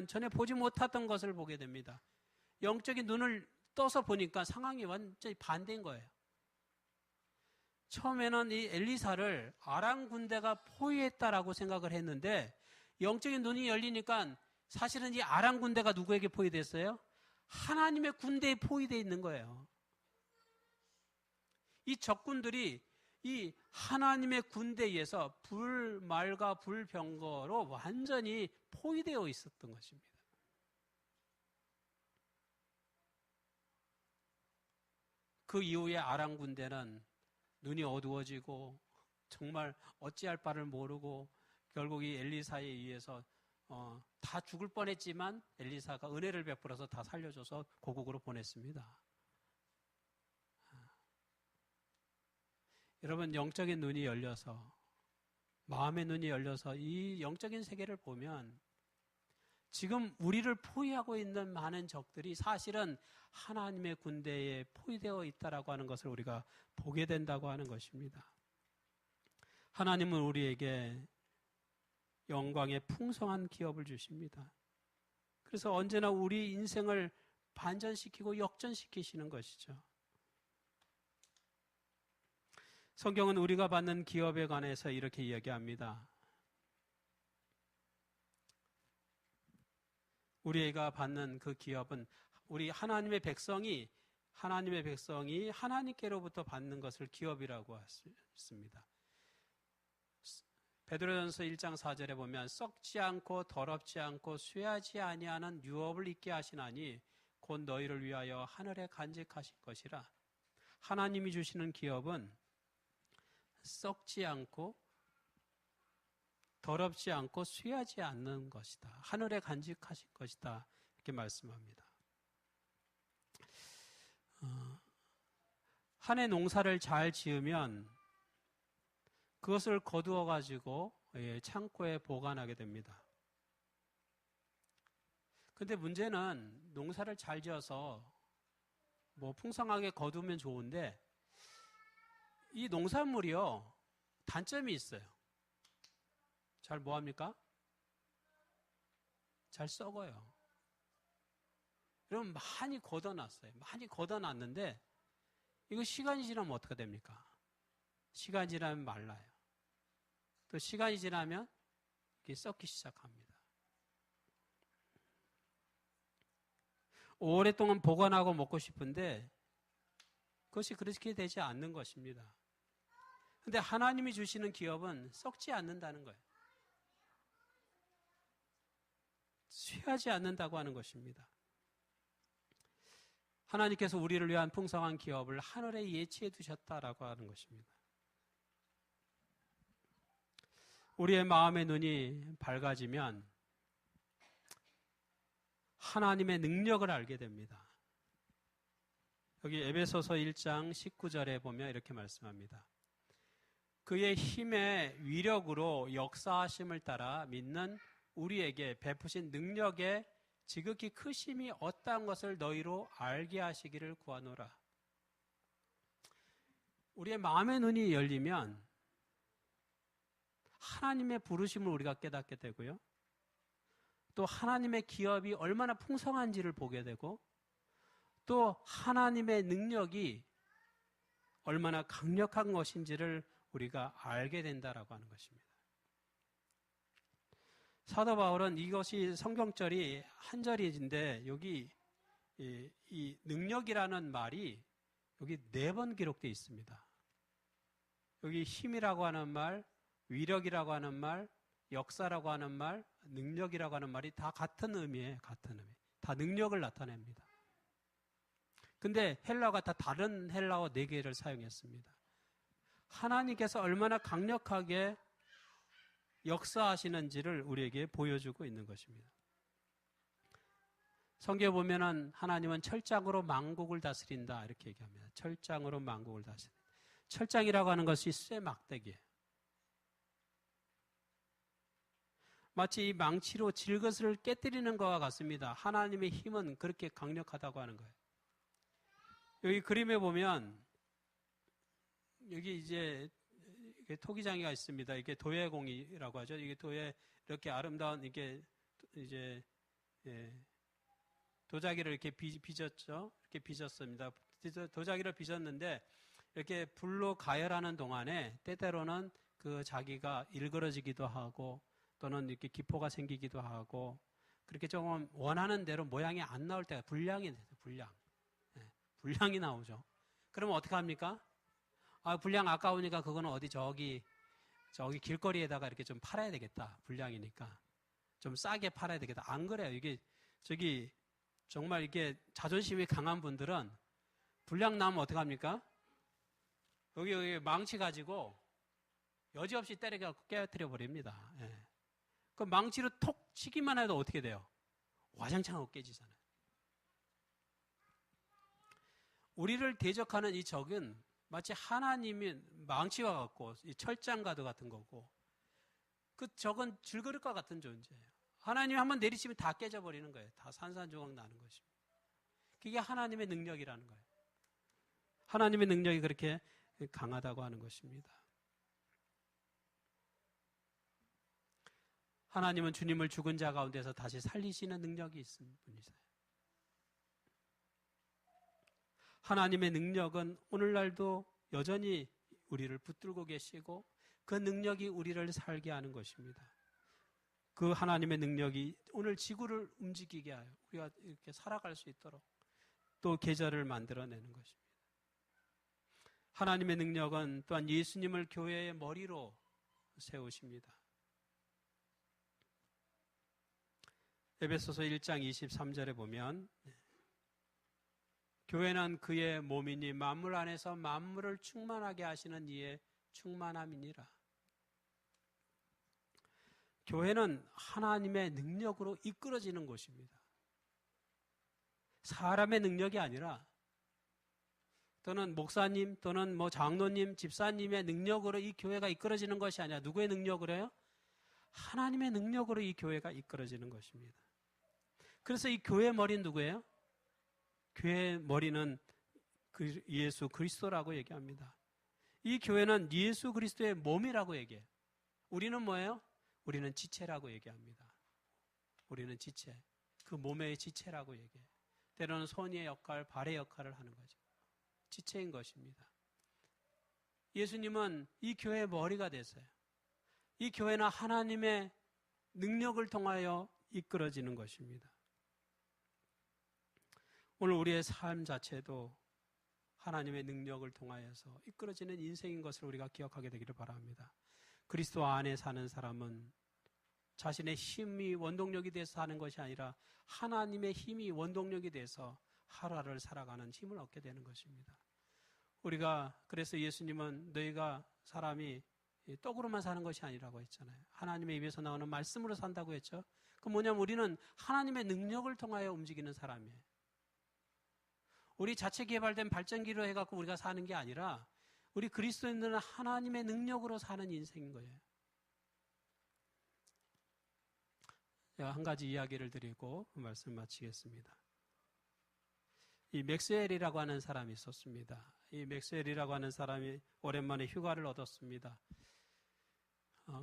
전에 보지 못했던 것을 보게 됩니다. 영적인 눈을 떠서 보니까 상황이 완전히 반대인 거예요. 처음에는 이 엘리사를 아람 군대가 포위했다라고 생각을 했는데 영적인 눈이 열리니까 사실은 이 아람 군대가 누구에게 포위됐어요? 하나님의 군대에 포위되어 있는 거예요. 이 적군들이 이 하나님의 군대에 의해서 불말과 불병거로 완전히 포위되어 있었던 것입니다. 그 이후에 아람 군대는 눈이 어두워지고 정말 어찌할 바를 모르고 결국 이 엘리사에 의해서 다 죽을 뻔했지만 엘리사가 은혜를 베풀어서 다 살려줘서 고국으로 보냈습니다. 여러분, 영적인 눈이 열려서, 마음의 눈이 열려서 이 영적인 세계를 보면 지금 우리를 포위하고 있는 많은 적들이 사실은 하나님의 군대에 포위되어 있다라고 하는 것을 우리가 보게 된다고 하는 것입니다. 하나님은 우리에게 영광의 풍성한 기업을 주십니다. 그래서 언제나 우리 인생을 반전시키고 역전시키시는 것이죠. 성경은 우리가 받는 기업에 관해서 이렇게 이야기합니다. 우리가 받는 그 기업은 우리 하나님의 백성이 하나님께로부터 받는 것을 기업이라고 했습니다. 베드로전서 1장 4절에 보면 썩지 않고 더럽지 않고 쇠하지 아니하는 유업을 있게 하시나니 곧 너희를 위하여 하늘에 간직하신 것이라. 하나님이 주시는 기업은 썩지 않고 더럽지 않고 쇠하지 않는 것이다. 하늘에 간직하신 것이다. 이렇게 말씀합니다. 한 해 농사를 잘 지으면 그것을 거두어 가지고 창고에 보관하게 됩니다. 근데 문제는 농사를 잘 지어서 뭐 풍성하게 거두면 좋은데 이 농산물이요, 단점이 있어요. 잘 뭐합니까? 잘 썩어요. 여러분, 많이 걷어놨어요. 많이 걷어놨는데 이거 시간이 지나면 어떻게 됩니까? 시간이 지나면 말라요. 또 시간이 지나면 이게 썩기 시작합니다. 오랫동안 보관하고 먹고 싶은데 그것이 그렇게 되지 않는 것입니다. 근데 하나님이 주시는 기업은 썩지 않는다는 거예요. 쇠하지 않는다고 하는 것입니다. 하나님께서 우리를 위한 풍성한 기업을 하늘에 예치해 두셨다라고 하는 것입니다. 우리의 마음의 눈이 밝아지면 하나님의 능력을 알게 됩니다. 여기 에베소서 1장 19절에 보면 이렇게 말씀합니다. 그의 힘의 위력으로 역사하심을 따라 믿는 우리에게 베푸신 능력의 지극히 크심이 어떠한 것을 너희로 알게 하시기를 구하노라. 우리의 마음의 눈이 열리면 하나님의 부르심을 우리가 깨닫게 되고요. 또 하나님의 기업이 얼마나 풍성한지를 보게 되고 또 하나님의 능력이 얼마나 강력한 것인지를 우리가 알게 된다라고 하는 것입니다. 사도 바울은 이것이 성경절이 한 절인데 여기 이 능력이라는 말이 여기 4번 기록되어 있습니다. 여기 힘이라고 하는 말, 위력이라고 하는 말, 역사라고 하는 말, 능력이라고 하는 말이 다 같은 의미예요. 같은 의미. 다 능력을 나타냅니다. 근데 헬라어가 다 다른 헬라어 4개를 사용했습니다. 하나님께서 얼마나 강력하게 역사하시는지를 우리에게 보여주고 있는 것입니다. 성경에 보면은 하나님은 철장으로 만국을 다스린다 이렇게 얘기합니다. 철장으로 만국을 다스린다. 철장이라고 하는 것이 쇠 막대기예요. 마치 이 망치로 질것을 깨뜨리는 것과 같습니다. 하나님의 힘은 그렇게 강력하다고 하는 거예요. 여기 그림에 보면 여기 이제 토기장이가 있습니다. 이게 도예공이라고 하죠. 이게 도예 이렇게 아름다운 이게 이제 도자기를 이렇게 빚었죠. 이렇게 빚었습니다. 도자기를 빚었는데 이렇게 불로 가열하는 동안에 때때로는 그 자기가 일그러지기도 하고 또는 이렇게 기포가 생기기도 하고 그렇게 조금 원하는 대로 모양이 안 나올 때가 불량이 되죠. 불량이 나오죠. 그러면 어떻게 합니까? 불량 아까우니까 그거는 어디 저기 길거리에다가 이렇게 좀 팔아야 되겠다. 불량이니까. 좀 싸게 팔아야 되겠다. 안 그래요. 이게 정말 이게 자존심이 강한 분들은 불량 나면 어떡합니까? 여기 망치 가지고 여지없이 때려갖고 깨뜨려 버립니다. 예. 그 망치로 톡 치기만 해도 어떻게 돼요? 와장창하고 깨지잖아요. 우리를 대적하는 이 적은 마치 하나님이 망치와 같고 이 철장가드 같은 거고, 그 적은 질그릇과 같은 존재예요. 하나님이 한번 내리치면 다 깨져버리는 거예요. 다 산산조각 나는 것입니다. 그게 하나님의 능력이라는 거예요. 하나님의 능력이 그렇게 강하다고 하는 것입니다. 하나님은 주님을 죽은 자 가운데서 다시 살리시는 능력이 있는 분이세요. 하나님의 능력은 오늘날도 여전히 우리를 붙들고 계시고 그 능력이 우리를 살게 하는 것입니다. 그 하나님의 능력이 오늘 지구를 움직이게 하여 우리가 이렇게 살아갈 수 있도록 또 계절을 만들어내는 것입니다. 하나님의 능력은 또한 예수님을 교회의 머리로 세우십니다. 에베소서 1장 23절에 보면 교회는 그의 몸이니 만물 안에서 만물을 충만하게 하시는 이의 충만함이니라. 교회는 하나님의 능력으로 이끌어지는 곳입니다. 사람의 능력이 아니라 또는 목사님 또는 장로님, 집사님의 능력으로 이 교회가 이끌어지는 것이 아니라 누구의 능력으로 해요? 하나님의 능력으로 이 교회가 이끌어지는 것입니다. 그래서 이 교회의 머리는 누구예요? 교회의 머리는 예수 그리스도라고 얘기합니다. 이 교회는 예수 그리스도의 몸이라고 얘기해요. 우리는 뭐예요? 우리는 지체라고 얘기합니다. 우리는 지체. 그 몸의 지체라고 얘기해요. 때로는 손의 역할, 발의 역할을 하는 거죠. 지체인 것입니다. 예수님은 이 교회의 머리가 됐어요. 이 교회는 하나님의 능력을 통하여 이끌어지는 것입니다. 오늘 우리의 삶 자체도 하나님의 능력을 통하여서 이끌어지는 인생인 것을 우리가 기억하게 되기를 바랍니다. 그리스도 안에 사는 사람은 자신의 힘이 원동력이 돼서 사는 것이 아니라 하나님의 힘이 원동력이 돼서 하루하루를 살아가는 힘을 얻게 되는 것입니다. 그래서 예수님은 너희가 사람이 떡으로만 사는 것이 아니라고 했잖아요. 하나님의 입에서 나오는 말씀으로 산다고 했죠. 그 뭐냐면 우리는 하나님의 능력을 통하여 움직이는 사람이에요. 우리 자체 개발된 발전기로 해갖고 우리가 사는 게 아니라 우리 그리스도인들은 하나님의 능력으로 사는 인생인 거예요. 제가 한 가지 이야기를 드리고 말씀 마치겠습니다. 이 맥스웰이라고 하는 사람이 있었습니다. 이 맥스웰이라고 하는 사람이 오랜만에 휴가를 얻었습니다.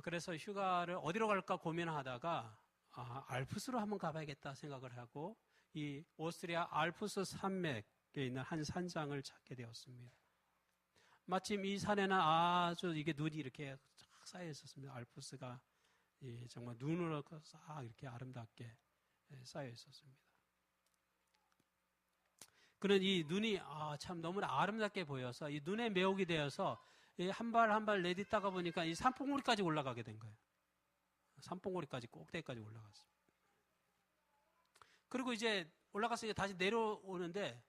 그래서 휴가를 어디로 갈까 고민하다가 알프스로 한번 가봐야겠다 생각을 하고 이 오스트리아 알프스 산맥에 있는 한 산장을 찾게 되었습니다. 마침 이 산에는 아주 이게 눈이 이렇게 쫙 쌓여 있었습니다. 알프스가 정말 눈으로 싹 이렇게 아름답게 쌓여 있었습니다. 그런 이 눈이 참 너무나 아름답게 보여서 이 눈에 매혹이 되어서 한 발 한 발 내딛다가 보니까 이 산봉우리까지 올라가게 된 거예요. 산봉우리까지 꼭대기까지 올라갔습니다. 그리고 이제 올라가서 이제 다시 내려오는데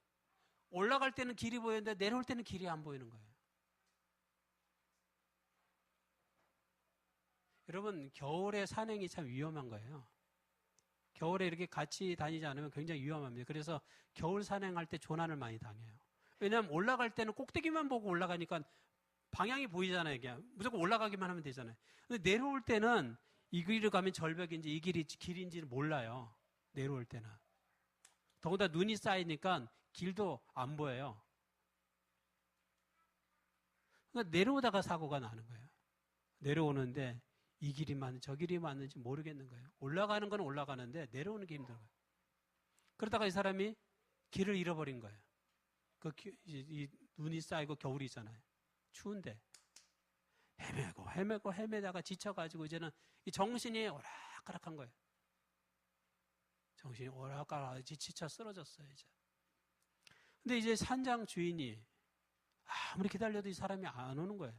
올라갈 때는 길이 보이는데 내려올 때는 길이 안 보이는 거예요. 여러분, 겨울에 산행이 참 위험한 거예요. 겨울에 이렇게 같이 다니지 않으면 굉장히 위험합니다. 그래서 겨울 산행할 때 조난을 많이 당해요. 왜냐하면 올라갈 때는 꼭대기만 보고 올라가니까 방향이 보이잖아요. 그냥 무조건 올라가기만 하면 되잖아요. 근데 내려올 때는 이 길을 가면 절벽인지 이 길이 길인지는 몰라요. 내려올 때는. 더군다나 눈이 쌓이니까 길도 안 보여요. 그러니까 내려오다가 사고가 나는 거예요. 내려오는데 이 길이 맞는지 저 길이 맞는지 모르겠는 거예요. 올라가는 건 올라가는데 내려오는 게 힘든 거예요. 그러다가 이 사람이 길을 잃어버린 거예요. 이 눈이 쌓이고 겨울이잖아요. 추운데 헤매다가 지쳐가지고 이제는 이 정신이 오락가락한 거예요. 정신이 오락가락 지쳐 쓰러졌어요. 이제. 근데 이제 산장 주인이 아무리 기다려도 이 사람이 안 오는 거예요.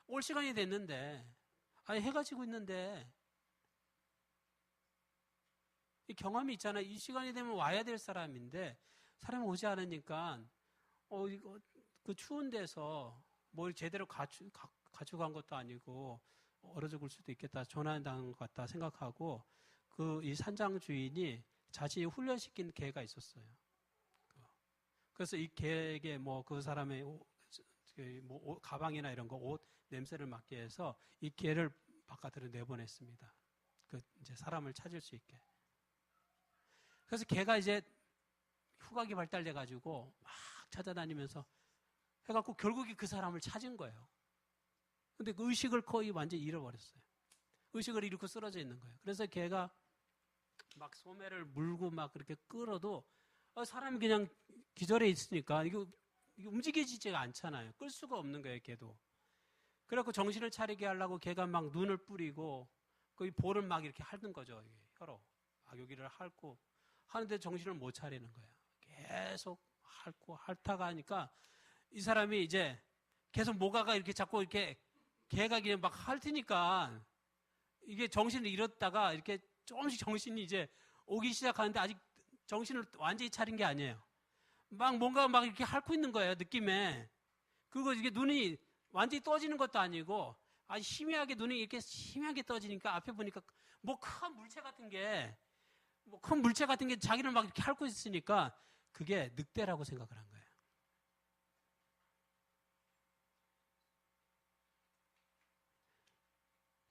올 시간이 됐는데, 해가 지고 있는데, 이 경험이 있잖아요. 이 시간이 되면 와야 될 사람인데, 사람이 오지 않으니까 이거 그 추운 데서 뭘 제대로 가져간 것도 아니고 얼어 죽을 수도 있겠다, 조난당한 것 같다 생각하고 이 산장 주인이 자신이 훈련시킨 개가 있었어요. 그래서 이 개에게 그 사람의 가방이나 이런 거, 옷 냄새를 맡게 해서 이 개를 바깥으로 내보냈습니다. 이제 사람을 찾을 수 있게. 그래서 개가 이제 후각이 발달돼가지고 막 찾아다니면서 해갖고 결국에 그 사람을 찾은 거예요. 근데 그 의식을 거의 완전히 잃어버렸어요. 의식을 잃고 쓰러져 있는 거예요. 그래서 걔가 막 소매를 물고 막 그렇게 끌어도 사람이 그냥 기절해 있으니까 이거 움직이지가 않잖아요. 끌 수가 없는 거예요, 걔도. 그래갖고 정신을 차리게 하려고 걔가 막 눈을 뿌리고 그 볼을 막 이렇게 핥는 거죠. 혀로. 여기를 핥고 하는데 정신을 못 차리는 거예요. 계속 핥고 핥다가 하니까 이 사람이 이제 계속 뭐가가 이렇게 자꾸 이렇게 걔가 그냥 막 핥으니까 이게 정신을 잃었다가 이렇게 조금씩 정신이 이제 오기 시작하는데 아직 정신을 완전히 차린 게 아니에요. 막 뭔가 막 이렇게 핥고 있는 거예요, 느낌에. 그리고 이게 눈이 완전히 떠지는 것도 아니고 아주 희미하게 눈이 이렇게 희미하게 떠지니까 앞에 보니까 뭐 큰 물체 같은 게 자기를 막 이렇게 핥고 있으니까 그게 늑대라고 생각을 한 거예요.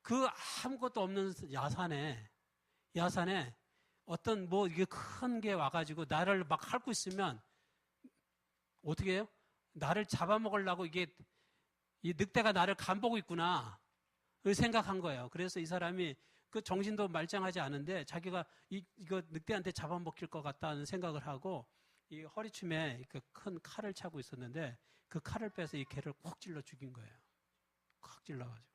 그 아무것도 없는 야산에 어떤 이게 큰 게 와가지고 나를 막 핥고 있으면 어떻게 해요? 나를 잡아먹으려고 이 늑대가 나를 간보고 있구나. 그 생각한 거예요. 그래서 이 사람이 그 정신도 말짱하지 않은데 자기가 이거 늑대한테 잡아먹힐 것 같다는 생각을 하고 이 허리춤에 그 큰 칼을 차고 있었는데 그 칼을 빼서 이 개를 콕 찔러 죽인 거예요. 콕 찔러가지고.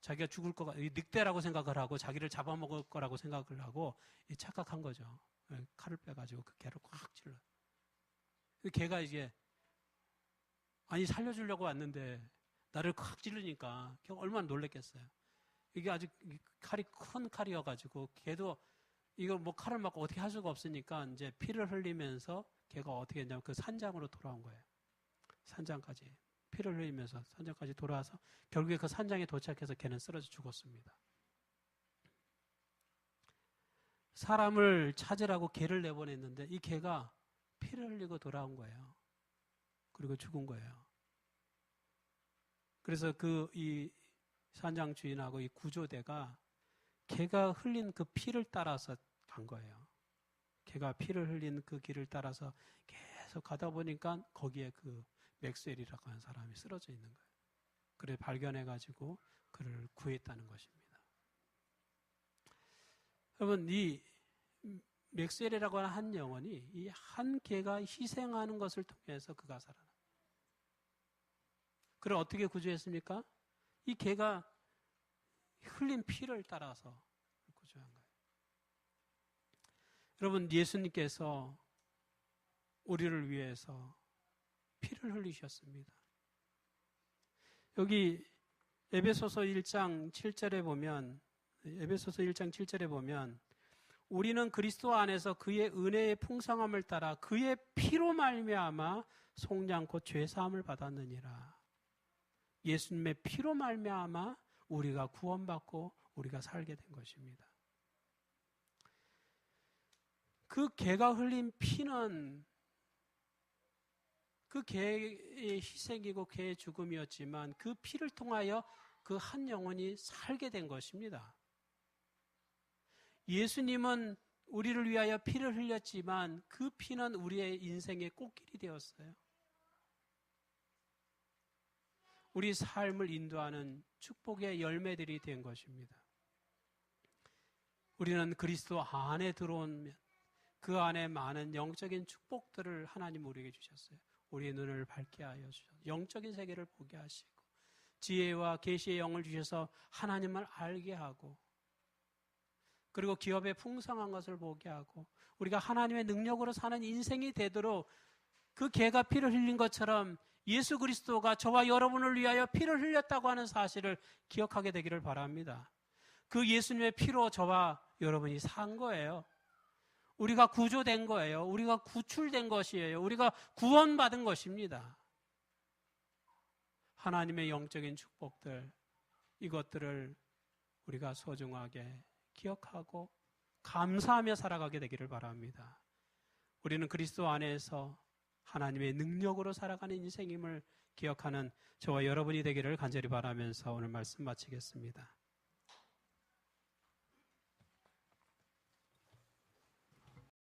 자기가 죽을 거가 늑대라고 생각을 하고 자기를 잡아먹을 거라고 생각을 하고 착각한 거죠. 칼을 빼가지고 그 개를 꽉 찔러. 그 개가 이게 살려주려고 왔는데 나를 콱 찌르니까 걔가 얼마나 놀랬겠어요. 이게 아주 칼이 큰 칼이어가지고 걔도 이거 칼을 맞고 어떻게 할 수가 없으니까 이제 피를 흘리면서 걔가 어떻게 했냐면 그 산장으로 돌아온 거예요. 산장까지. 피를 흘리면서 산장까지 돌아와서 결국에 그 산장에 도착해서 걔는 쓰러져 죽었습니다. 사람을 찾으라고 개를 내보냈는데 이 개가 피를 흘리고 돌아온 거예요. 그리고 죽은 거예요. 그래서 이 산장 주인하고 이 구조대가 개가 흘린 그 피를 따라서 간 거예요. 개가 피를 흘린 그 길을 따라서 계속 가다 보니까 거기에 그 맥스웰이라고 하는 사람이 쓰러져 있는 거예요. 그래 발견해가지고 그를 구했다는 것입니다. 여러분, 이 맥스웰이라고 하는 한 영혼이 이 한 개가 희생하는 것을 통해서 그가 살아나. 그를 어떻게 구조했습니까? 이 개가 흘린 피를 따라서 구조한 거예요. 여러분, 예수님께서 우리를 위해서 피를 흘리셨습니다. 여기 에베소서 1장 7절에 보면 우리는 그리스도 안에서 그의 은혜의 풍성함을 따라 그의 피로 말미암아 속량 곧 죄사함을 받았느니라. 예수님의 피로 말미암아 우리가 구원받고 우리가 살게 된 것입니다. 그 개가 흘린 피는 그 개의 희생이고 개의 죽음이었지만 그 피를 통하여 그 한 영혼이 살게 된 것입니다. 예수님은 우리를 위하여 피를 흘렸지만 그 피는 우리의 인생의 꽃길이 되었어요. 우리 삶을 인도하는 축복의 열매들이 된 것입니다. 우리는 그리스도 안에 들어오면 그 안에 많은 영적인 축복들을 하나님 우리에게 주셨어요. 우리의 눈을 밝게 하여 주셔서 영적인 세계를 보게 하시고 지혜와 계시의 영을 주셔서 하나님을 알게 하고 그리고 기업의 풍성한 것을 보게 하고 우리가 하나님의 능력으로 사는 인생이 되도록 그 개가 피를 흘린 것처럼 예수 그리스도가 저와 여러분을 위하여 피를 흘렸다고 하는 사실을 기억하게 되기를 바랍니다. 그 예수님의 피로 저와 여러분이 산 거예요. 우리가 구조된 거예요. 우리가 구출된 것이에요. 우리가 구원받은 것입니다. 하나님의 영적인 축복들, 이것들을 우리가 소중하게 기억하고 감사하며 살아가게 되기를 바랍니다. 우리는 그리스도 안에서 하나님의 능력으로 살아가는 인생임을 기억하는 저와 여러분이 되기를 간절히 바라면서 오늘 말씀 마치겠습니다.